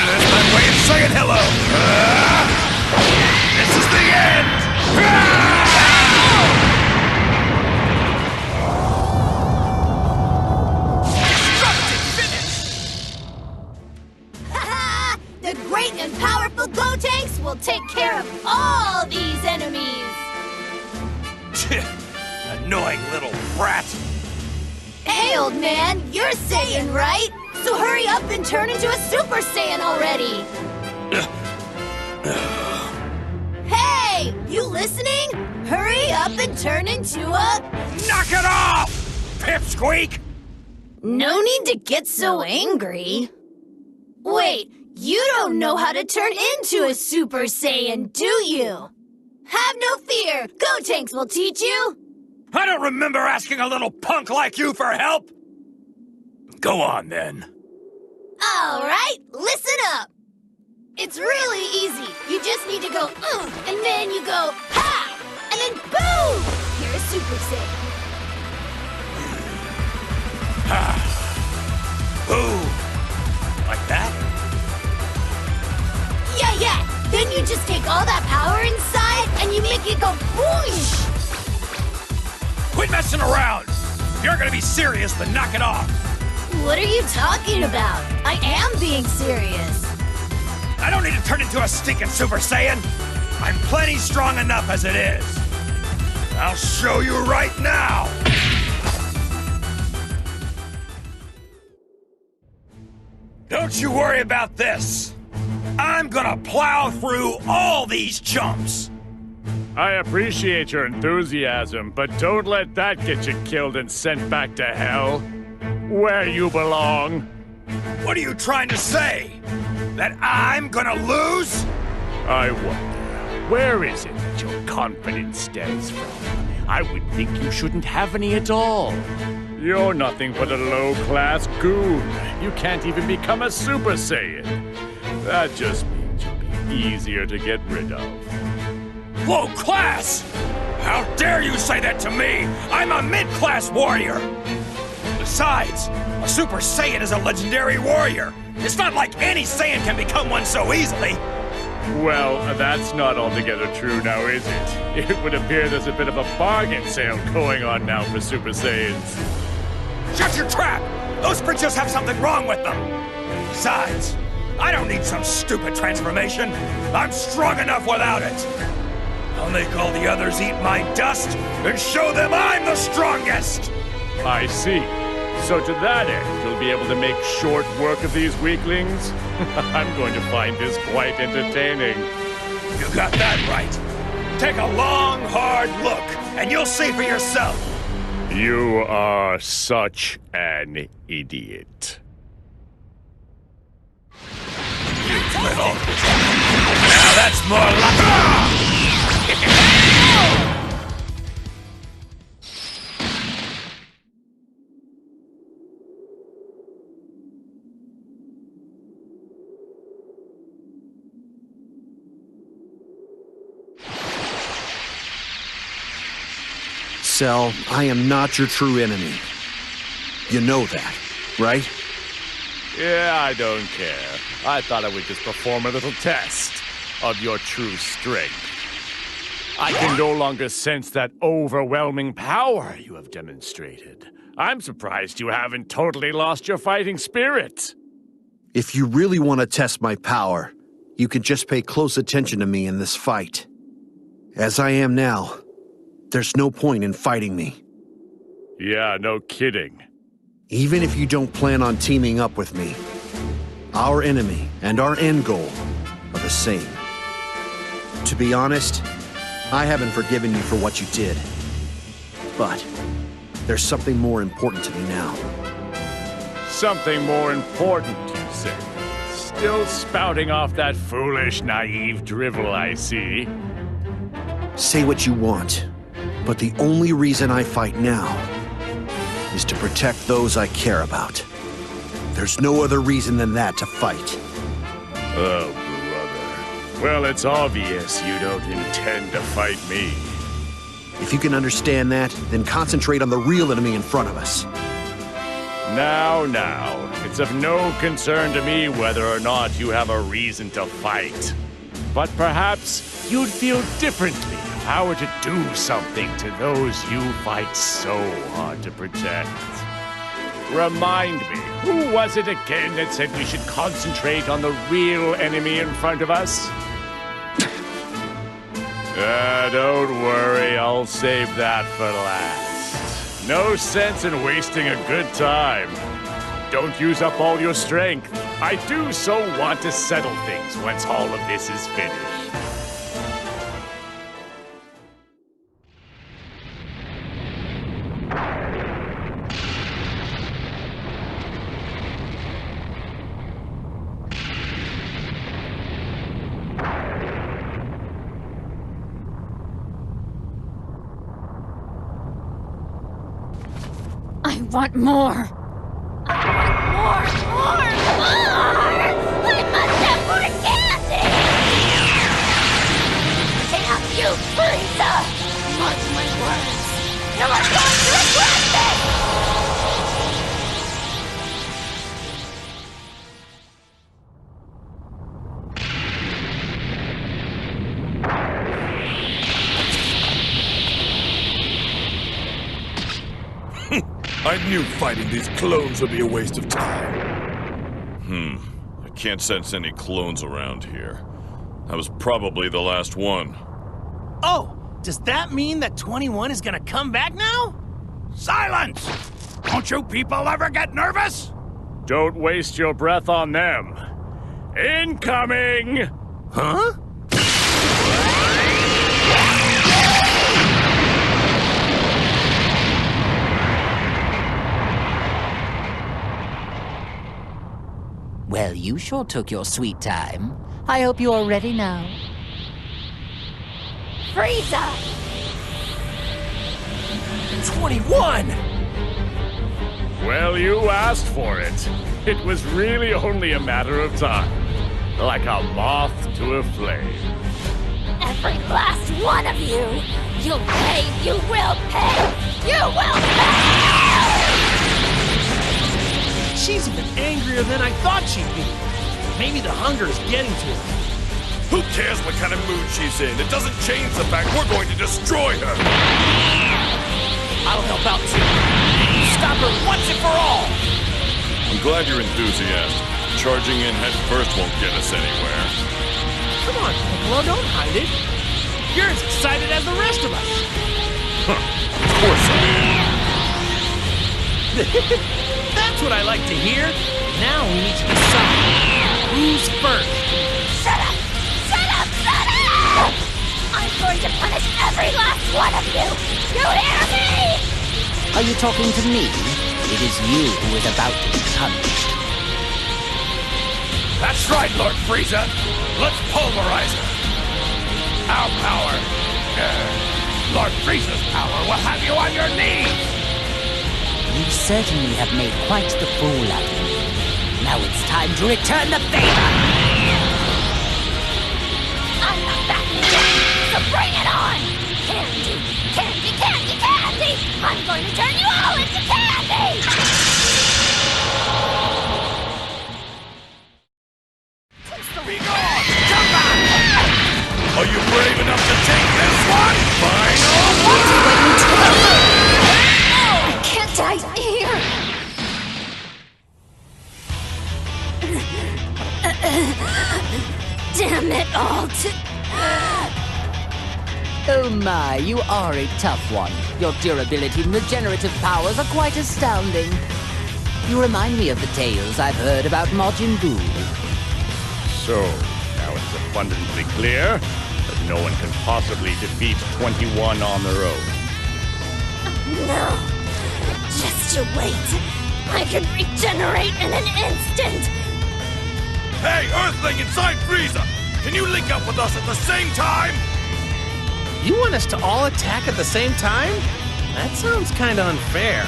That's my way of saying hello. This is the end. Ha! The great and powerful Gotenks will take care of all these enemies. Annoying little brat. Hey, old man, you're Saiyan, right? So hurry up and turn into a Super Saiyan already! Hey! You listening? Hurry up and turn into a... Knock it off! Pipsqueak! No need to get so angry. Wait, you don't know how to turn into a Super Saiyan, do you? Have no fear, Gotenks will teach you! I don't remember asking a little punk like you for help! Go on, then. All right, listen up. It's really easy. You just need to go, and then you go, ha! And then boom! You're a Super Saiyan. Ha! Boom! Like that? Yeah. Then you just take all that power inside and you make it go whoosh! Quit messing around! If you're gonna be serious, then knock it off! What are you talking about? I am being serious. I don't need to turn into a stinking Super Saiyan! I'm plenty strong enough as it is! I'll show you right now! Don't you worry about this! I'm gonna plow through all these chumps! I appreciate your enthusiasm, but don't let that get you killed and sent back to hell, where you belong. What are you trying to say? That I'm gonna lose? I wonder, where is it that your confidence stems from? I would think you shouldn't have any at all. You're nothing but a low-class goon. You can't even become a Super Saiyan. That just means you'll be easier to get rid of. Whoa, class! How dare you say that to me? I'm a mid-class warrior! Besides, a Super Saiyan is a legendary warrior. It's not like any Saiyan can become one so easily. Well, that's not altogether true now, is it? It would appear there's a bit of a bargain sale going on now for Super Saiyans. Shut your trap! Those creatures have something wrong with them! Besides, I don't need some stupid transformation. I'm strong enough without it. I'll make all the others eat my dust and show them I'm the strongest! I see. So to that end, you'll be able to make short work of these weaklings? I'm going to find this quite entertaining. You got that right. Take a long, hard look, and you'll see for yourself. You are such an idiot. You little... Now that's more like... Cell, I am not your true enemy. You know that, right? Yeah, I don't care. I thought I would just perform a little test of your true strength. I can no longer sense that overwhelming power you have demonstrated. I'm surprised you haven't totally lost your fighting spirit. If you really want to test my power, you can just pay close attention to me in this fight. As I am now, there's no point in fighting me. Yeah, no kidding. Even if you don't plan on teaming up with me, our enemy and our end goal are the same. To be honest, I haven't forgiven you for what you did. But there's something more important to me now. Something more important, you say? Still spouting off that foolish, naive drivel, I see. Say what you want, but the only reason I fight now is to protect those I care about. There's no other reason than that to fight. Oh, brother. Well, it's obvious you don't intend to fight me. If you can understand that, then concentrate on the real enemy in front of us. Now, it's of no concern to me whether or not you have a reason to fight. But perhaps you'd feel differently if I were to do something to those you fight so hard to protect. Remind me, who was it again that said we should concentrate on the real enemy in front of us? Don't worry, I'll save that for last. No sense in wasting a good time. Don't use up all your strength. I do so want to settle things once all of this is finished. I want more. More! I must have more candy! Damn you, Frieza! Mark my words. You are going to regret this! I knew fighting these clones would be a waste of time. I can't sense any clones around here. That was probably the last one. Oh, does that mean that 21 is gonna come back now? Silence! Don't you people ever get nervous? Don't waste your breath on them. Incoming! Huh? Well, you sure took your sweet time. I hope you're ready now. Frieza! 21! Well, you asked for it. It was really only a matter of time. Like a moth to a flame. Every last one of you! You'll pay! You will pay! You will pay! She's even angrier than I thought she'd be. Maybe the hunger is getting to her. Who cares what kind of mood she's in? It doesn't change the fact we're going to destroy her! I'll help out too. Stop her once and for all! I'm glad you're enthusiastic. Charging in head first won't get us anywhere. Come on, Piccolo, don't hide it. You're as excited as the rest of us. Huh, of course I am. That's what I like to hear. Now we need to decide who's first. Shut up! Shut up! Shut up! I'm going to punish every last one of you! You hear me? Are you talking to me? It is you who is about to be punished. That's right, Lord Frieza. Let's pulverize her. Our power, Lord Frieza's power, will have you on your knees. You certainly have made quite the fool out of me. Now it's time to return the favor. I'm not backing down, so bring it on! Candy! Candy! Candy! Candy! I'm going to turn you all into candy! Be gone! Come back! Are you brave enough to take this one? Final! I can't die here! Damn it all to... Oh my, you are a tough one. Your durability and regenerative powers are quite astounding. You remind me of the tales I've heard about Majin Buu. So, now it's abundantly clear that no one can possibly defeat 21 on their own. No. Just you wait. I can regenerate in an instant. Hey, Earthling inside Frieza! Can you link up with us at the same time? You want us to all attack at the same time? That sounds kind of unfair.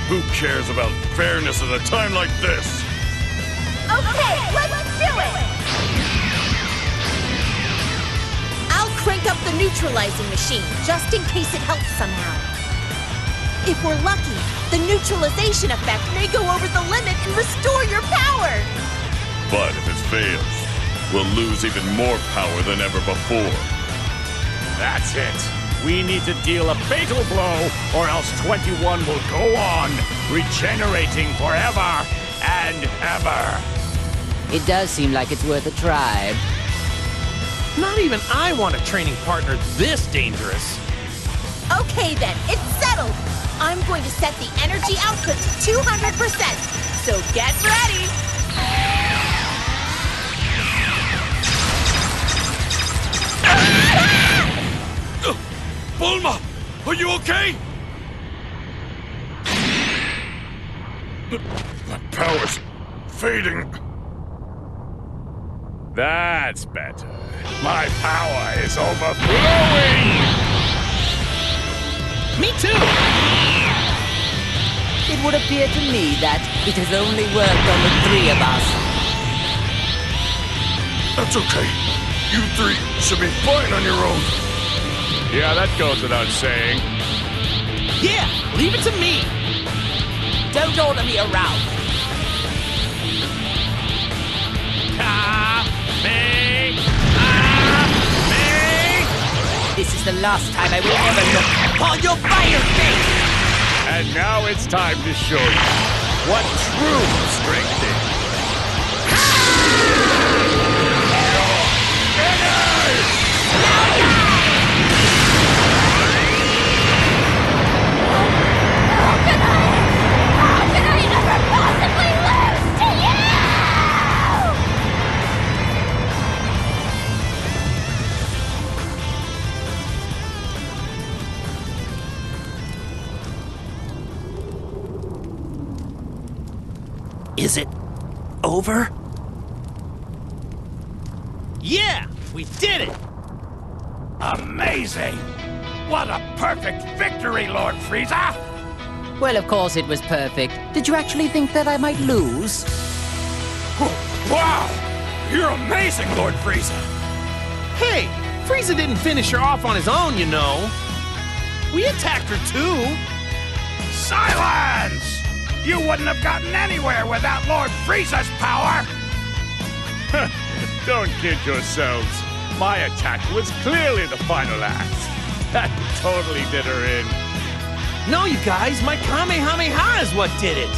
Who cares about fairness at a time like this? Okay, let's do it! I'll crank up the neutralizing machine, just in case it helps somehow. If we're lucky, the neutralization effect may go over the limit and restore your power! But if it fails, we'll lose even more power than ever before. That's it. We need to deal a fatal blow, or else 21 will go on, regenerating forever and ever. It does seem like it's worth a try. Not even I want a training partner this dangerous. Okay then, it's settled! I'm going to set the energy output to 200%, so get ready! Bulma! Are you okay? My power's fading. That's better. My power is overflowing! Me too! It would appear to me that it has only worked on the three of us. That's okay. You three should be fine on your own. Yeah, that goes without saying. Yeah, leave it to me! Don't order me around. This is the last time I will ever look upon your fire face! And now it's time to show you what true strength is. How can I ever possibly lose to you? Is it over? Yeah, we did it! Amazing! What a perfect victory, Lord Frieza! Well, of course it was perfect. Did you actually think that I might lose? Wow! You're amazing, Lord Frieza! Hey, Frieza didn't finish her off on his own, you know. We attacked her too. Silence! You wouldn't have gotten anywhere without Lord Frieza's power! Don't kid yourselves. My attack was clearly the final act. That totally did her in. No, you guys, my Kamehameha is what did it.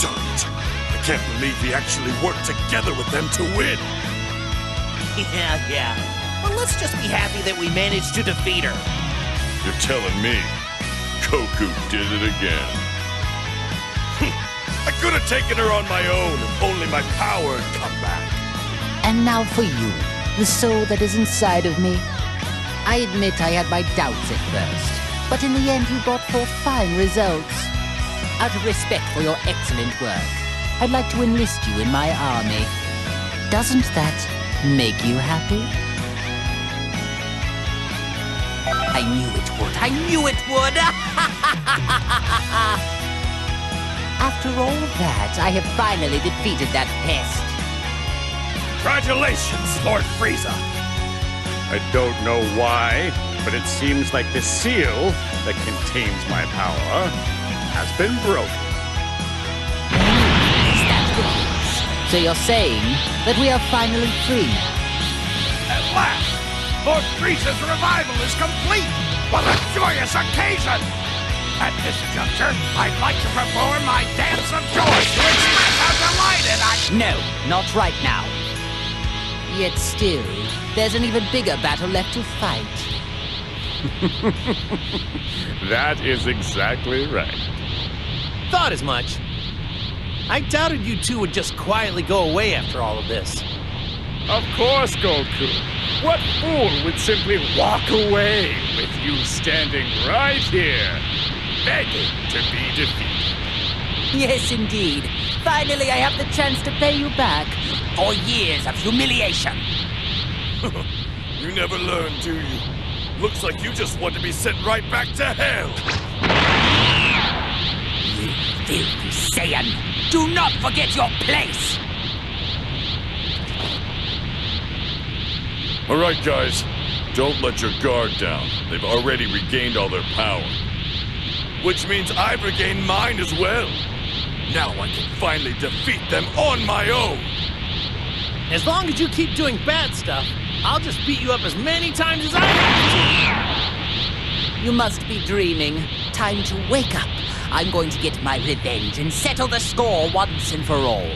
Darn it. I can't believe we actually worked together with them to win. Yeah. Well, let's just be happy that we managed to defeat her. You're telling me Goku did it again. I could have taken her on my own if only my power had come back. And now for you, the soul that is inside of me. I admit I had my doubts at first, but in the end you brought forth fine results. Out of respect for your excellent work, I'd like to enlist you in my army. Doesn't that make you happy? I knew it would. I knew it would! After all of that, I have finally defeated that pest. Congratulations, Lord Frieza! I don't know why, but it seems like the seal that contains my power has been broken. Is that the case? So you're saying that we are finally free? At last, Lord Frieza's revival is complete! What a joyous occasion! At this juncture, I'd like to perform my dance of joy to express how delighted I... No, not right now. Yet still, there's an even bigger battle left to fight. That is exactly right. Thought as much. I doubted you two would just quietly go away after all of this. Of course, Goku. What fool would simply walk away with you standing right here, begging to be defeated? Yes, indeed. Finally, I have the chance to pay you back for years of humiliation. You never learn, do you? Looks like you just want to be sent right back to hell. You filthy Saiyan! Do not forget your place! All right, guys. Don't let your guard down. They've already regained all their power. Which means I've regained mine as well. Now I can finally defeat them on my own. As long as you keep doing bad stuff, I'll just beat you up as many times as I have to. You must be dreaming. Time to wake up. I'm going to get my revenge and settle the score once and for all.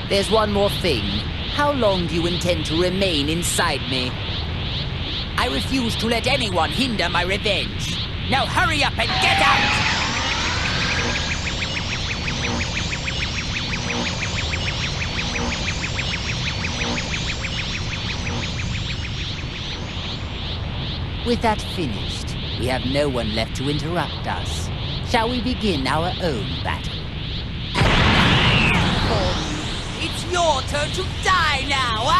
There's one more thing. How long do you intend to remain inside me? I refuse to let anyone hinder my revenge. Now hurry up and get out! With that finished, we have no one left to interrupt us. Shall we begin our own battle? It's your turn to die now!